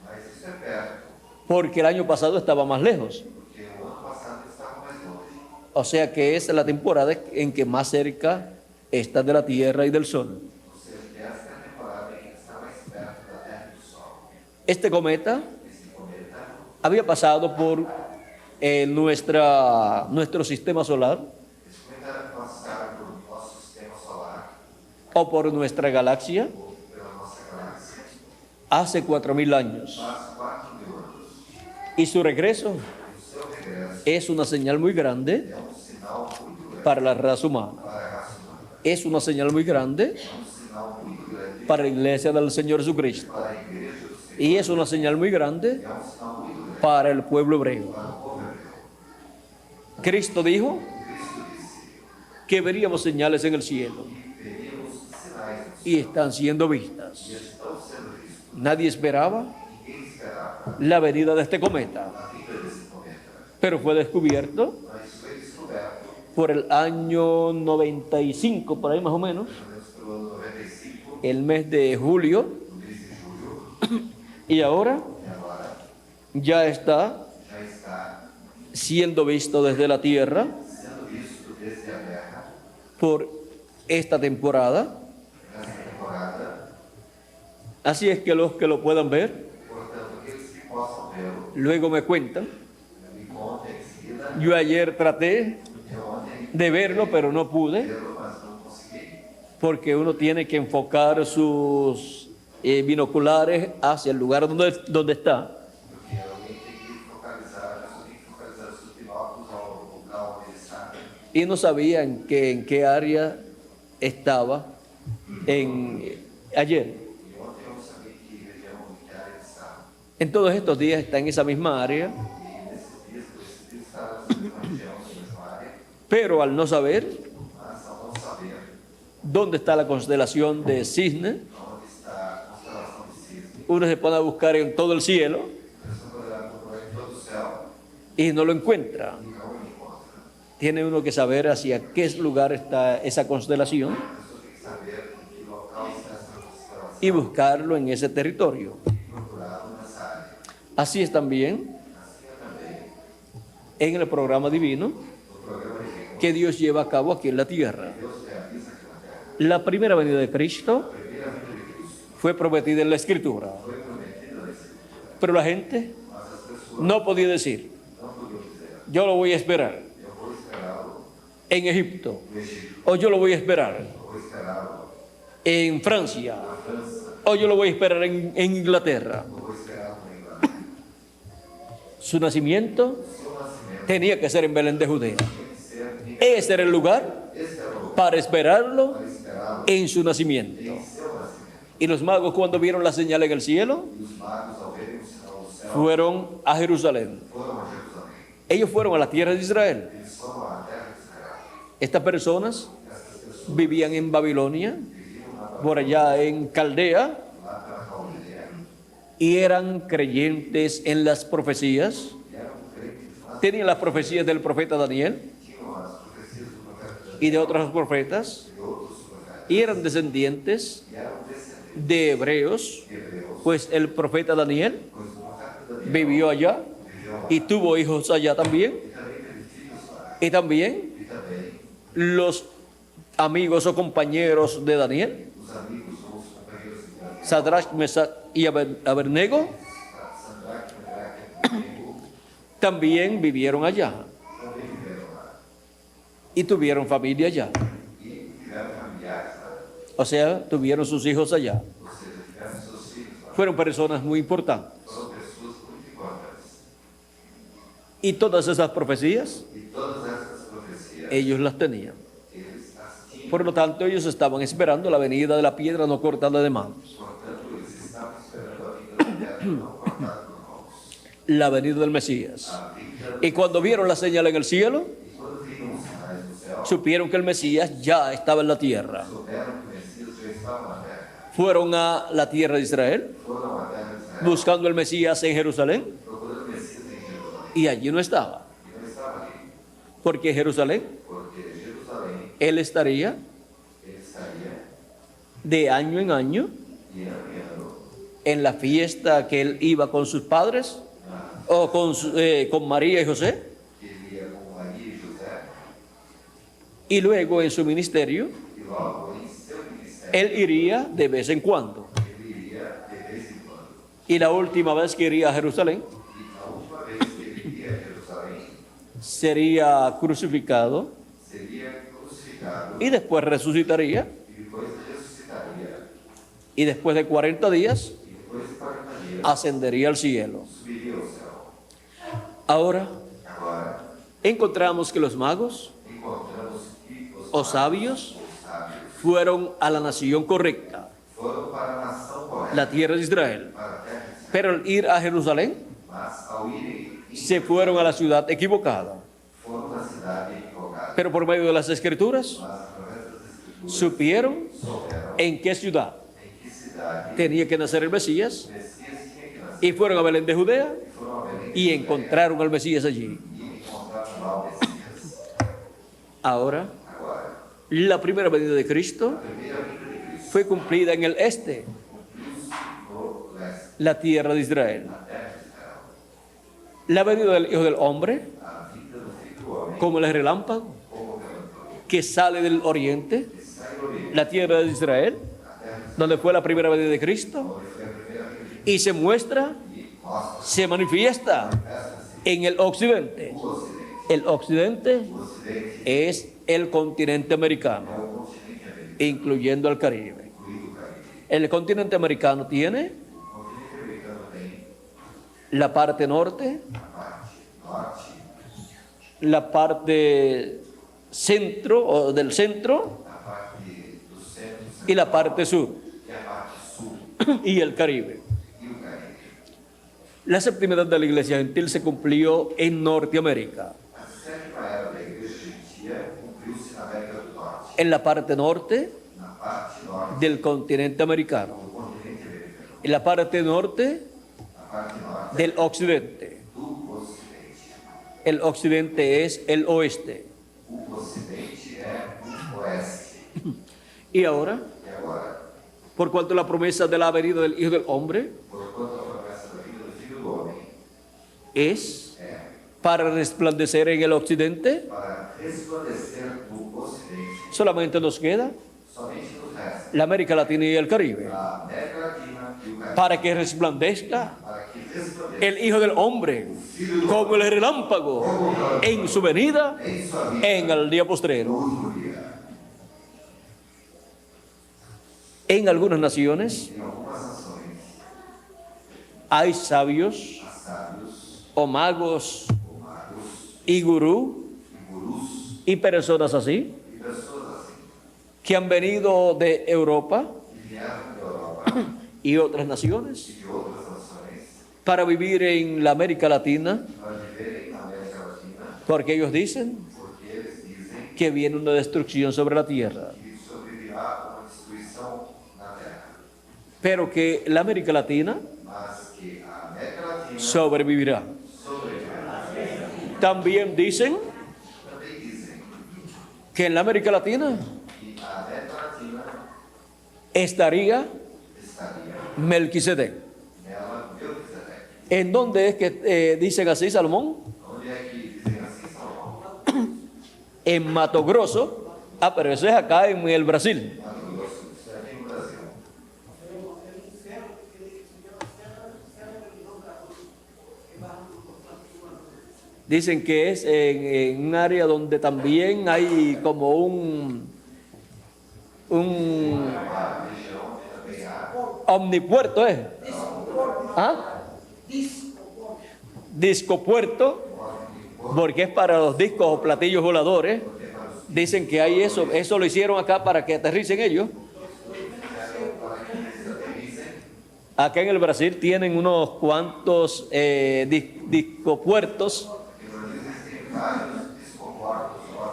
mas isso é perto, porque el año pasado estaba más lejos. porque o ano passado estava mais longe. O sea que es la temporada en que más cerca está de la Tierra y del Sol. Ou seja, que essa é a temporada em que está mais perto da Terra e do Sol. Este cometa Esse cometa había pasado por nuestro sistema solar esse cometa passará pelo nosso sistema solar, o por nuestra galaxia ou pela nossa galáxia, hace 4.000 años. faz 4.000 anos. Y su regreso E o seu regresso es una señal muy grande é um sinal muito grande para la raza humana. para a raça humana. Es una señal muy grande É um sinal muito grande para la iglesia del Señor Jesucristo. para a igreja do Senhor. Y es una señal muy grande É um sinal muito grande para el pueblo hebreo. para o povo hebreu. Cristo dijo Cristo disse que veríamos señales en el cielo que veríamos sinais no céu, y están siendo e vistas. estão sendo vistos. Nadie esperaba Ninguém esperava la venida de este cometa, a vinda desse cometa, pero fue descubierto mas foi descoberto, por el año 95, por ahí más o menos, pelo menos pelo ano 95, el mes de julio, no mês de julho, y ahora e agora ya está já está siendo visto desde la tierra sendo visto desde a Terra por esta temporada. nessa temporada. Así es que los que lo puedan ver, Portanto, aqueles que possam vê-lo, luego me cuentan. me contem em seguida. Yo ayer traté Eu ontem de verlo, pero no pude, vê-lo, mas não consegui, porque uno tiene que enfocar sus binoculares hacia el lugar donde está. porque alguém tem que focalizar, a pessoa tem que focalizar os seus binóculos ao local onde ele está. Y no sabía en qué área estaba ayer. E ontem eu não sabia que região, em que área ele estava. En todos estos días está en esa misma área, E nesses dias estava nessa mesma região, na mesma área, pero al no saber mas ao não saber dónde está la constelación de Cisne, onde está a constelação de Cisne, uno se pone a buscar en todo el cielo a pessoa poderá procurar em todo o céu y no lo encuentra. e não o encontra. Tiene uno que saber hacia qué lugar está esa constelación A pessoa tem que saber em que local está essa constelação y buscarlo en ese territorio. e procurá-lo nessa área. Así es también Assim é também en el programa divino no programa divino. que Dios lleva a cabo aquí en la tierra. Deus realiza aqui na terra. La primera venida de Cristo A primeira vinda de Cristo fue prometida en la Escritura, foi prometida na Escritura, pero la gente mas as pessoas no podía decir, não podiam dizer: yo lo voy a esperar eu vou esperá-lo en Egipto, no Egito, o yo lo voy a esperar eu vou esperá-lo en Francia, na França, o yo lo voy a esperar en Inglaterra. eu vou esperá-lo na Inglaterra. Su nacimiento Seu nascimento tenía que ser en Belén de Judea. tem que ser em Ese era el lugar esse era o lugar para esperarlo para esperá-lo en su nacimiento. em seu nascimento. Y los magos, cuando vieron la señal en el cielo, E os magos, ao verem o sinal do céu, fueron a Jerusalén. foram a Jerusalém. Ellos fueron a la tierra de Israel. Eles foram à terra de Israel. Estas personas Essas pessoas vivían en Babilonia, viviam lá por allá en Caldea, pela Caldeia, y eran creyentes en las profecías, e eram crentes nas tenían las profecías del profeta Daniel tinham as profecias do profeta Daniel y de otros profetas, e outros profetas, y eran descendientes e eram descendentes de hebreos, de hebreus, pues el profeta Daniel pois o profeta Daniel vivió allá viveu lá y tuvo hijos allá también, e também teve filhos lá, y también e também los amigos o compañeros de Daniel, os amigos ou os companheiros de Daniel, Sadrach, Mesach y Abednego, Sadraque, Mesaque e Abednego, también vivieron allá também viveram lá y tuvieron familia allá. e tiveram familiares lá, O sea, tuvieron sus hijos allá. ou seja, tiveram seus filhos lá. Fueron personas muy importantes. Foram pessoas muito importantes. Y todas esas profecías, E todas essas profecias, ellos las tenían. eles as tinham. Por lo tanto, ellos estaban esperando la venida de la piedra no cortada de manos, Portanto, eles estavam esperando a vinda da pedra não cortada por mãos. la venida del Mesías. A vinda. Y cuando vieron la señal en el cielo, E quando viram os sinais no céu, supieron que el Mesías ya estaba en la tierra. souberam que o Messias já estava na terra. Fueron a la tierra de Israel, Foram à terra de Israel, buscando el Mesías en Jerusalén, procurando o Messias em Jerusalém. y allí no estaba. E não estava ali, Porque Jerusalén, porque Jerusalém, él estaría ele estaria de año en año de ano em ano en la fiesta que él iba con sus padres, o con María y José, que ele ia com Maria e José, y luego en su ministerio, e logo em seu ministério, él iría de vez en cuando. ele iria de vez em quando. Y la última vez que iría a Jerusalén, E a última vez que ele iria a Jerusalém, sería crucificado seria crucificado y después resucitaría, e depois ressuscitaria. y después de 40 días E depois de 40 dias ascendería al cielo. subiria ao céu. Ahora Agora, encontramos que los magos encontramos que os o sabios os sábios fueron a la nación correcta, foram para a nação correta, la tierra de Israel. para a terra de Israel, Pero al ir a Jerusalén, mas ao irem, se fueron a la ciudad equivocada. foram na cidade equivocada. Pero por medio de las escrituras, Mas através das escrituras supieron souberam en qué ciudad em que cidade tenía que nacer el Mesías, o Messias tinha que nascer. y fueron a Belén de Judea E foram a Belém y encontraram al Mesías allí. e encontraram lá o Messias. Ahora, Agora, la primera venida de Cristo a primeira vinda de Cristo fue cumplida en el este, cumpriu-se no leste, la tierra de Israel. na terra de Israel. La venida del Hijo del Hombre, A vinda do Filho do Homem, como el relámpago como relâmpago, que sale del oriente, que sai do Oriente, la tierra de Israel, a terra de donde fue la primera venida de Cristo, onde foi a primeira vinda de Cristo, y se muestra, e mostra se manifiesta en el occidente. o Ocidente. El occidente O Ocidente es el continente é americano, o continente americano, incluyendo al Caribe. incluindo o Caribe. El continente americano tiene O continente americano tem la parte norte, a parte norte, la parte centro o del centro a parte do centro, y la parte sur, e a parte sul y el Caribe. e o Caribe. La séptima edad de la iglesia gentil se cumplió en Norteamérica. A sétima era da Igreja Gentia cumpriu-se na América do Norte, En la parte norte na parte norte del continente americano, do continente americano, en la parte norte na parte norte del occidente. do Ocidente. El occidente es el oeste. O Ocidente é o Oeste. Y ahora, E agora, por cuanto la promesa de la venida del Hijo del Hombre por quanto a promessa da vinda do Filho do Homem es é para resplandecer en el occidente, para resplandecer no Ocidente, solamente nos queda somente nos resta la América Latina y el Caribe, a América Latina e o Caribe, para que resplandezca para que resplandeça el Hijo del Hombre como el relámpago en su venida em sua vida en el día no postrero. último dia. En algunas naciones Em algumas nações, hay sabios há sábios, o magos ou magos, y gurú e gurus, y personas así e pessoas assim, que han venido de Europa que vieram da Europa y otras naciones e de outras nações para vivir en la América Latina, para viverem na América Latina, porque ellos dicen porque eles dizem que viene una destrucción sobre la tierra, que sobrevirá uma destruição na terra, pero que la América Latina mas sobrevivirá. También dicen que en la América Latina que a América Latina estaría estaria Melquisedec. nela Melquisedeque. ¿En dónde es que dicen así, Salomón? Onde é que dizem assim, Salomão? En Mato Grosso. Ah, pero eso es acá en el Brasil. Mato Grosso, isso é aqui no Brasil. Dicen que es en un área donde también hay como un omnipuerto, ¿eh? ¿Ah? Discopuerto, porque es para los discos o platillos voladores. Dicen que hay eso lo hicieron acá para que aterricen ellos. Acá en el Brasil tienen unos cuantos discopuertos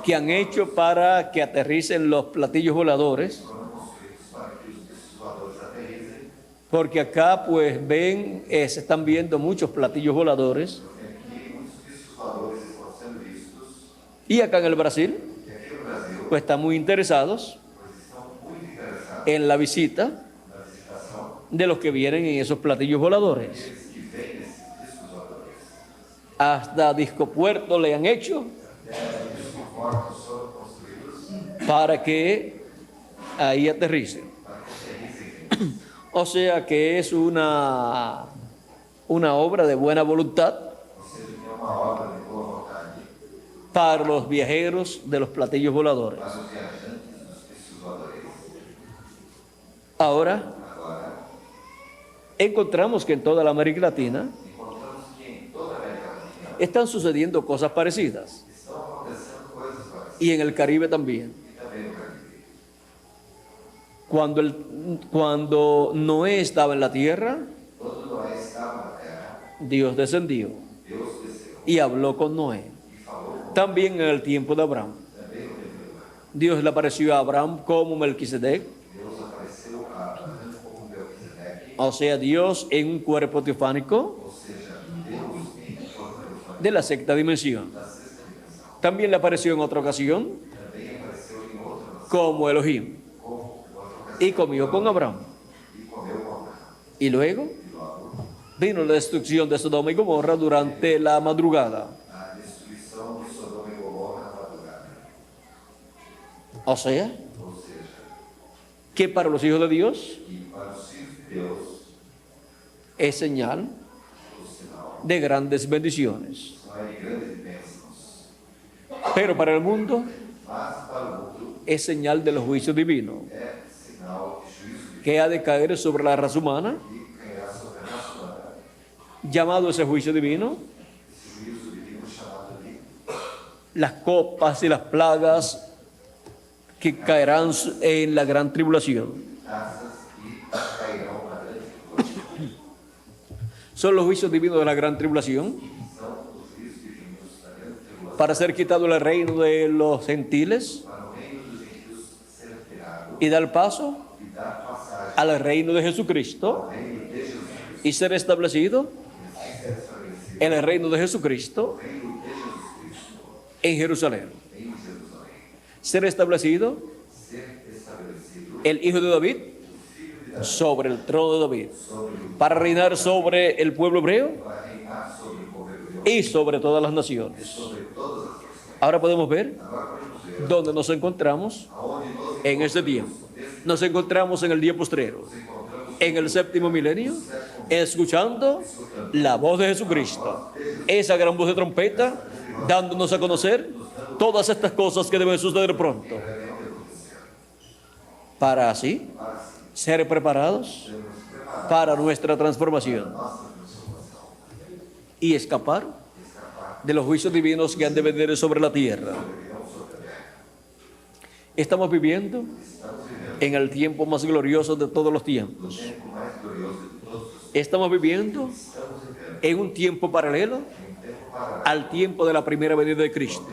que han hecho para que aterricen los platillos voladores, porque acá pues ven, se están viendo muchos platillos voladores, y acá en el Brasil pues están muy interesados en la visita de los que vienen en esos platillos voladores. Hasta discopuertos le han hecho para que ahí aterricen. O sea que es una obra de buena voluntad para los viajeros de los platillos voladores. Ahora, encontramos que en toda la América Latina están sucediendo cosas parecidas. Y en el Caribe también. Cuando Noé estaba en la tierra, Dios descendió y habló con Noé. También en el tiempo de Abraham. Dios le apareció a Abraham como Melquisedec. O sea, Dios en un cuerpo teofánico de la sexta dimensión. También le apareció en otra ocasión como Elohim y comió con Abraham. Y luego vino la destrucción de Sodoma y Gomorra durante la madrugada. O sea, que para los hijos de Dios es señal de grandes bendiciones. Pero para el mundo es señal de los juicios divinos que ha de caer sobre la raza humana, llamado ese juicio divino las copas y las plagas que caerán en la gran tribulación. Son los juicios divinos de la gran tribulación para ser quitado el reino de los gentiles y dar paso al reino de Jesucristo y ser establecido en el reino de Jesucristo en Jerusalén. Ser establecido el Hijo de David sobre el trono de David para reinar sobre el pueblo hebreo y sobre todas las naciones. Ahora podemos ver dónde nos encontramos en este tiempo. Nos encontramos en el día postrero, en el séptimo milenio, escuchando la voz de Jesucristo, esa gran voz de trompeta, dándonos a conocer todas estas cosas que deben suceder pronto, para así ser preparados para nuestra transformación y escapar de los juicios divinos que han de venir sobre la tierra. Estamos viviendo en el tiempo más glorioso de todos los tiempos. Estamos viviendo en un tiempo paralelo al tiempo de la primera venida de Cristo.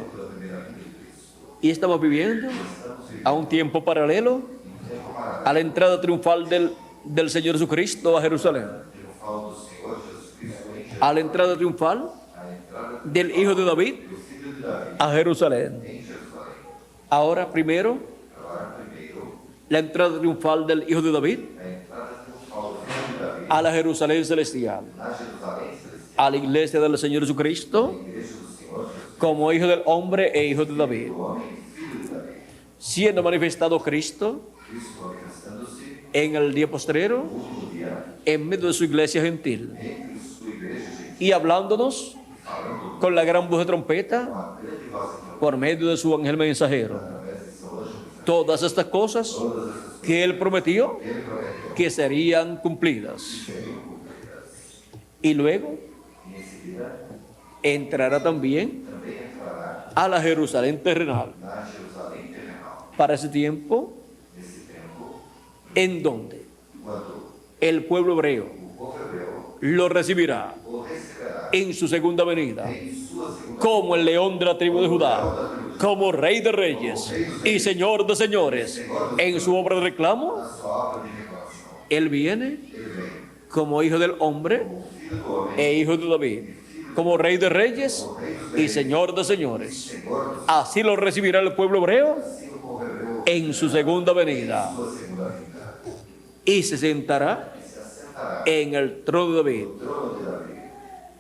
Y estamos viviendo a un tiempo paralelo a la entrada triunfal del Señor Jesucristo a Jerusalén. a la entrada triunfal del Hijo de David do Filho de Davi a Jerusalén. em Jerusalém. Ahora primero, Agora, primeiro, la entrada triunfal del Hijo de David a entrada triunfal do Filho de Davi a la Jerusalén celestial, na Jerusalém celestial, a la iglesia del Señor Jesucristo, a igreja do Senhor Jesus, como Hijo del hombre e Hijo de David, o homem Filho de Davi, siendo manifestado Cristo Cristo manifestando-se en el día postrero, no último dia en medio de su iglesia gentil, entre sua igreja gentil, y hablándonos falando con la gran voz de trompeta com a grande voz de trombeta por medio de su ángel mensajero. através de seu anjo mensageiro. Todas estas cosas Todas essas coisas que él prometió que ele prometeu que serían cumplidas. seriam cumpridas. Y luego E em seguida, entrará también também entrará a la Jerusalén terrenal. na Jerusalém terrenal. Para ese tiempo, Nesse tempo, en donde quando el pueblo hebreo o povo hebreu lo recibirá o receberá en su segunda venida em sua segunda como el león de la tribu de Judá, como rey de reyes y señor de señores. En su obra de reclamo, a sua obra de revelação. él viene Ele vem como hijo del hombre como filho do homem, e hijo de David, como rey de reyes y señor de señores. Senhor dos Así lo recibirá el pueblo hebreo assim o povo hebreu en su segunda venida sua segunda vinda. y se sentará E se assentará en el trono de David. no trono de Davi.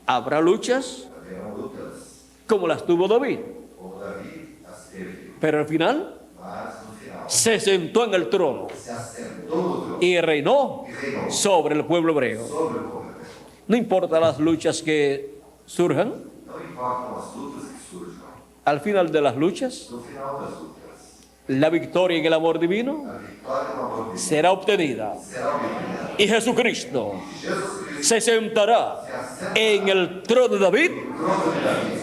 Habrá luchas Haverão lutas, como las tuvo David, como Davi as teve, pero al final mas no final se sentó en el trono se assentou no trono y reinó e reinou sobre el pueblo hebreo. sobre o povo hebreu. No importa las luchas que surjan, Não importam as lutas que surjam, al final de las luchas, no final das lutas, la victoria en el amor divino a vitória no amor divino será obtenida será obtenida. y Jesucristo Jesus Cristo se sentará en el trono de David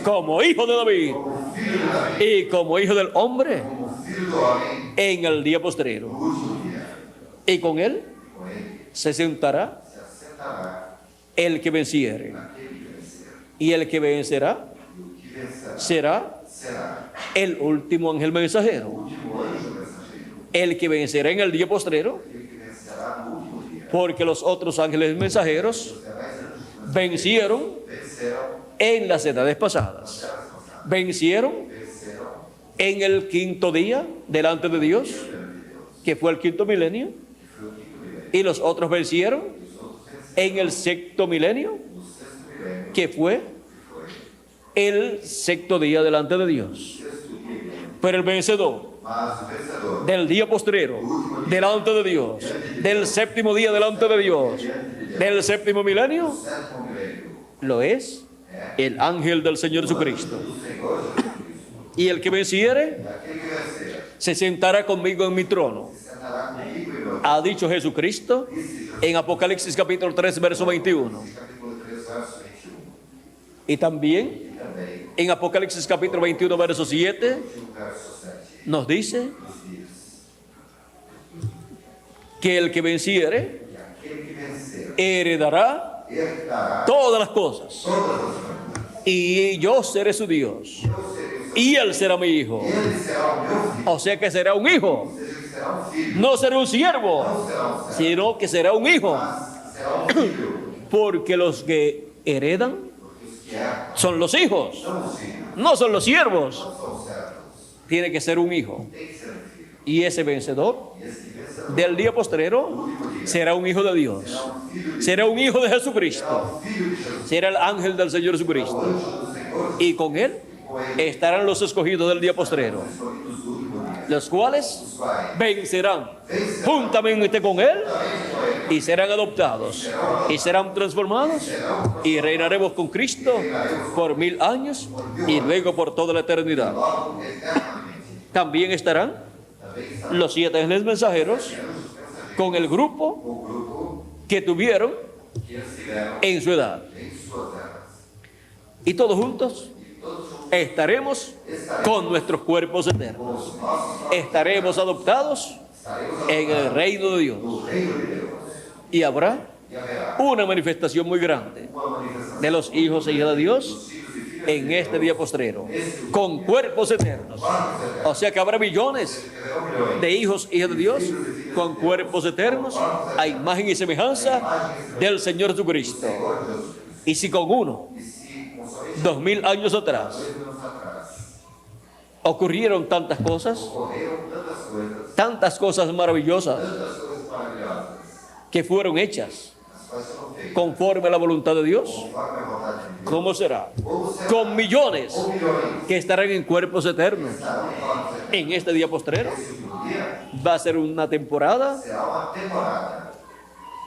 como hijo de David como filho de Davi, y como hijo del hombre como filho do homem, en el día postrero. no último dia. Y con él Com ele se sentará se assentará el que venciere. aquele que vencer. Y el que vencerá E o que vencerá será será el último ángel mensajero. o último anjo mensageiro. El que vencerá en el día postrero, Aquele que vencerá no último dia. porque los otros ángeles mensajeros Os demais anjos vencieron venceram en las edades pasadas. nas eras passadas. Vencieron Venceram en el quinto día delante de Dios, perante Deus, que fue el quinto milenio, que foi o quinto milenio. y los otros vencieron E os outros venceram en el sexto milenio, no sexto milenio, que fue que foi el sexto día delante de Dios. o sexto milenio. Pero el vencedor Mas o vencedor del día postrero delante de Dios, del séptimo día delante de Dios, del séptimo milenio, sétimo milenio lo es el ángel del Señor Jesucristo. do Senhor Jesus Cristo. Y el que venciere E aquele que vencer se sentará conmigo en mi trono, se sentará comigo em meu ha dicho Jesucristo en Apocalipsis capítulo 3, verso 21. capítulo 3, verso 21. Y también E também, en Apocalipsis capítulo 21, verso 7, no verso 7, nos dice nos diz: que el que venciere E aquele que vencer heredará herdará todas las cosas, todas as coisas. y yo seré su Dios, Eu serei o seu. y él será mi hijo. Ele será o meu filho. O sea que será un hijo, Ou seja, ele será um filho. no será un siervo, Não será um servo, sino que será un hijo, mas será um filho. porque los que heredan Porque os que herdam son los hijos, são os filhos, no son los siervos. não são servos. Tiene que ser un hijo. Tem que ser um filho. Y ese vencedor E esse vencedor del día postrero será un hijo de Dios, será um filho de será un hijo de Jesucristo, um filho de Jesus. será el ángel del Señor O Jesucristo. anjo do Senhor, Y con él estarán los escogidos del día postrero, escolhidos do último dia. los cuales Os quais vencerán juntamente con él y serán adoptados y serán transformados y reinaremos con Cristo por 1000 años y luego por toda la eternidad. logo eternamente. También estarán Também está los 7 ángeles mensajeros con el grupo o grupo que tuvieron que eles tiveram en su edad. em suas eras. Y todos juntos E todos juntos estaremos con nuestros cuerpos eternos. com os nossos Estaremos adoptados estaremos en el reino de Dios. no reino de Deus. Y habrá E haverá una manifestación muy grande uma manifestação de los hijos e hijas de Dios dos filhos e filhas en este día postrero, con cuerpos eternos. O sea que habrá millones que haverão milhões de hijos e hijas de Dios con cuerpos eternos a imagen y semejanza del Señor Jesucristo. Senhor Jesus Cristo. Y si con uno, E se com somente 2000 años atrás, 2000 anos atrás ocurrieron tantas cosas ocorreram tantas coisas maravillosas maravilhosas, que fueron hechas as quais foram feitas conforme a la voluntad de Dios, conforme a vontade de Deus, ¿cómo será? como será Con millones ou milhões que estarán en cuerpos eternos estarão em corpos eternos. en este día postrero. Esse último dia Va a ser una temporada será uma temporada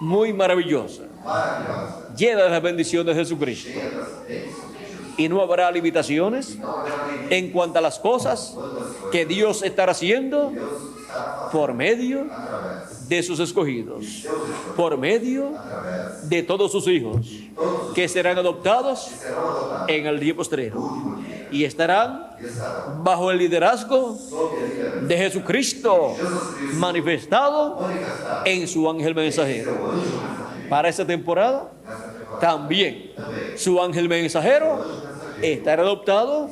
muy maravillosa, maravilhosa, llena de las bendiciones de Jesucristo. cheia das bênçãos de Jesus. Y no habrá limitaciones Não haverá limite en cuanto a las cosas quanto às coisas que Dios estará haciendo que Deus estará fazendo por medio através de sus escogidos, de seus escolhidos, por medio através de todos sus hijos, todos os que serán adoptados que serão adotados en el día postrero no último dia y estarán e estarão bajo el liderazgo sob a liderança de Jesucristo Jesus Cristo manifestado manifestado en su ángel mensajero. seu anjo mensageiro. Para esta temporada Nessa temporada también su ángel mensajero estará adoptado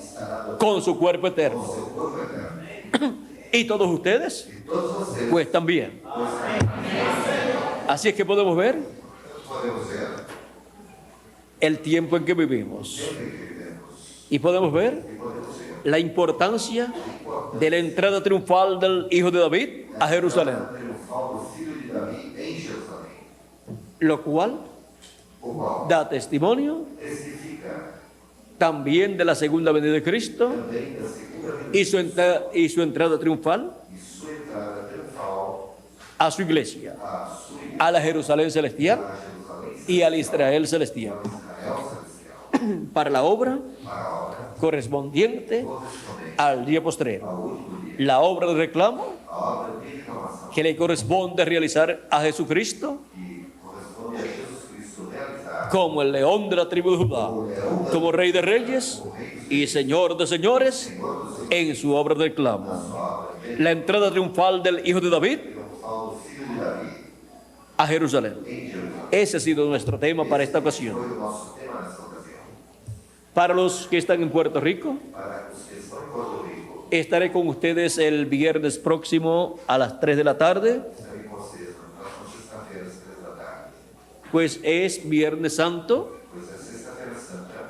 con su cuerpo eterno. seu corpo eterno. Y todos ustedes, E todos vocês pues también. Así es que podemos ver podemos ver el tiempo en que vivimos. sempre que vivemos Y podemos ver e podemos ver la importancia de la entrada triunfal del Hijo de David a Jerusalén, o triunfal do filho de Davi em Jerusalém, lo cual o qual da testimonio testifica también de la segunda venida de Cristo também da segunda vinda y su entrada triunfal e sua entrada triunfal a su iglesia, à sua igreja, a la Jerusalén celestial a Jerusalém y al Israel celestial, Israel celestial, para la obra para a obra correspondiente correspondente al día postrero, ao último dia, la obra de reclamo a obra de reclamação que le corresponde realizar a Jesucristo que corresponde a Jesus Cristo realizar como el león de la tribu de Judá, como Rey de Reyes y Señor de Señores en su obra de reclamo. La entrada triunfal del Hijo de David triunfal do filho de Davi a Jerusalén. em Jerusalém. Ese ha sido nuestro tema para esta ocasión. Foi o nosso tema nessa ocasião. Para los que están en Puerto Rico, Para os que estão em Porto Rico, estaré con ustedes el viernes próximo a las 3 de la tarde, estarei com vocês na próxima sexta-feira, às 3 da tarde, pues es Viernes Santo pois é Sexta-feira Santa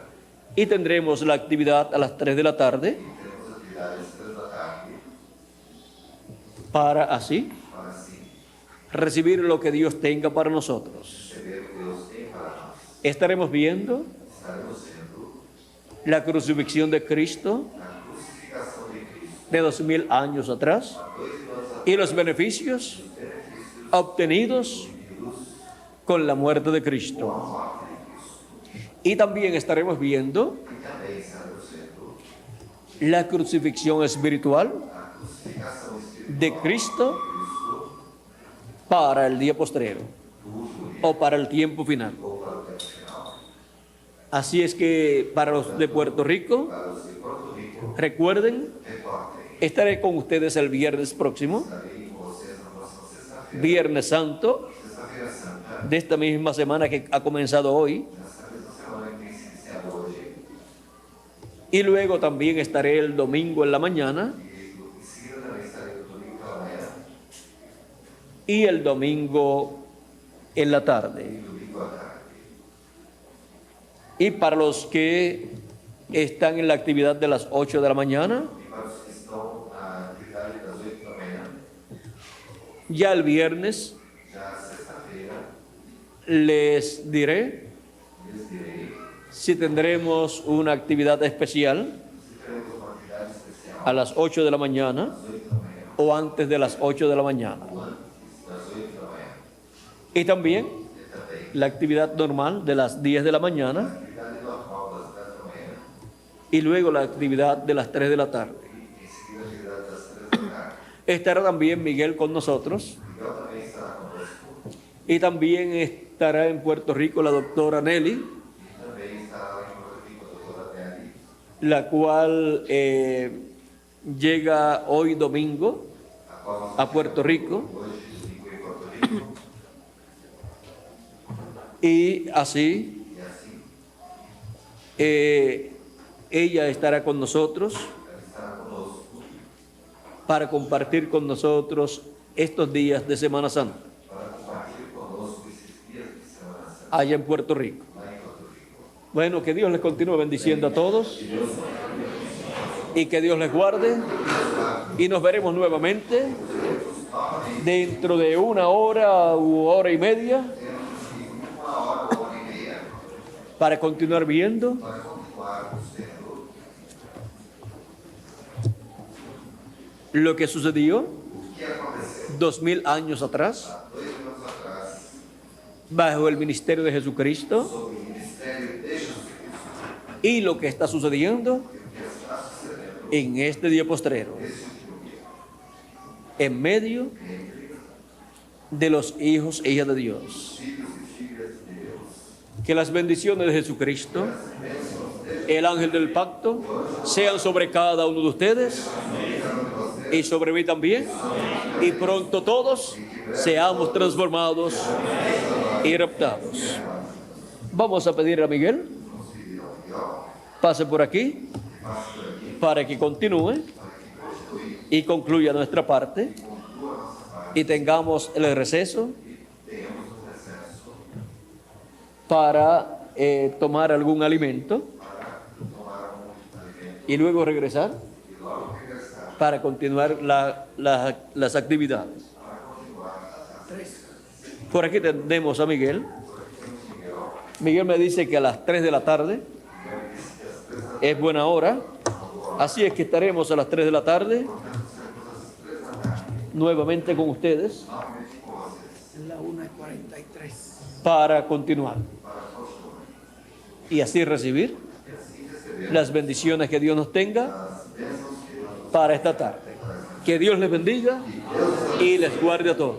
y tendremos la actividad a las 3 de la tarde e teremos atividade às 3 da tarde para así para assim recibir lo que Dios tenga para nosotros. receber o que Deus tem para nós. Estaremos viendo Estaremos vendo la crucifixión de Cristo a crucificação de Cristo de 2000 años atrás 2000 anos atrás, y los beneficios obtenidos con la muerte de Cristo. a morte de Cristo. Y también estaremos viendo E também estaremos vendo la crucifixión espiritual a crucificação espiritual de Cristo de Cristo para el día postrero do último dia o para el tiempo final. ou para o tempo final. Así es que para los de Puerto Rico, Para os de Porto Rico, recuerden, recordem, estaré con ustedes el viernes próximo, estarei com vocês na próxima sexta-feira, Viernes Santo, Sexta-feira Santa, de esta misma semana que ha comenzado hoy, nessa mesma semana que tem se iniciado hoje, y luego también estaré el domingo en la mañana e em seguida também estarei no domingo pela manhã y el domingo en la tarde. e domingo à tarde. Y para los que están en la actividad de las 8 de la mañana, E para os que estão na atividade das 8 da manhã, ya el viernes já sexta-feira, les diré lhes direi si tendremos una actividad especial se teremos uma atividade especial a las 8 de la mañana às 8 da manhã o antes de las 8 de la mañana. ou antes das 8 da manhã. Y también E também la actividad normal de las 10 de la mañana a atividade normal das 10 da manhã y luego la actividad de las 3 de la tarde. e em seguida a atividade das 3 da tarde. Estará también Miguel con nosotros Miguel também estará conosco y también estará en Puerto Rico la doctora Nelly, e também estará lá em Porto Rico a doutora Nelly, la cual llega hoy domingo a qual a Puerto Rico hoje domingo em Porto Rico. y así E assim, ella estará con nosotros ela estará conosco para compartir con nosotros estos días de Semana Santa para compartilhar conosco esses dias de Semana Santa allá en Puerto Rico. lá em Porto Rico. Bueno, que Dios les continúe bendiciendo a todos y que Dios les guarde. Y nos veremos nuevamente dentro de 1 hora u hora y media para continuar viendo lo que sucedió 2000 años atrás bajo el ministerio de Jesucristo y lo que está sucediendo en este día postrero en medio de los hijos e hijas de Dios. Que las bendiciones de Jesucristo, el ángel del pacto, sean sobre cada uno de ustedes y sobre mí también, y pronto todos seamos transformados y raptados. Vamos a pedir a Miguel, pase por aquí para que continúe y concluya nuestra parte y tengamos el receso para tomar algún alimento y luego regresar para continuar las actividades. Por aquí tenemos a Miguel. Miguel me dice que a las 3 de la tarde es buena hora, así es que estaremos a las 3 de la tarde nuevamente con ustedes La 1:43. para continuar y así recibir las bendiciones que Dios nos tenga para esta tarde. Que Dios les bendiga y les guarde a todos.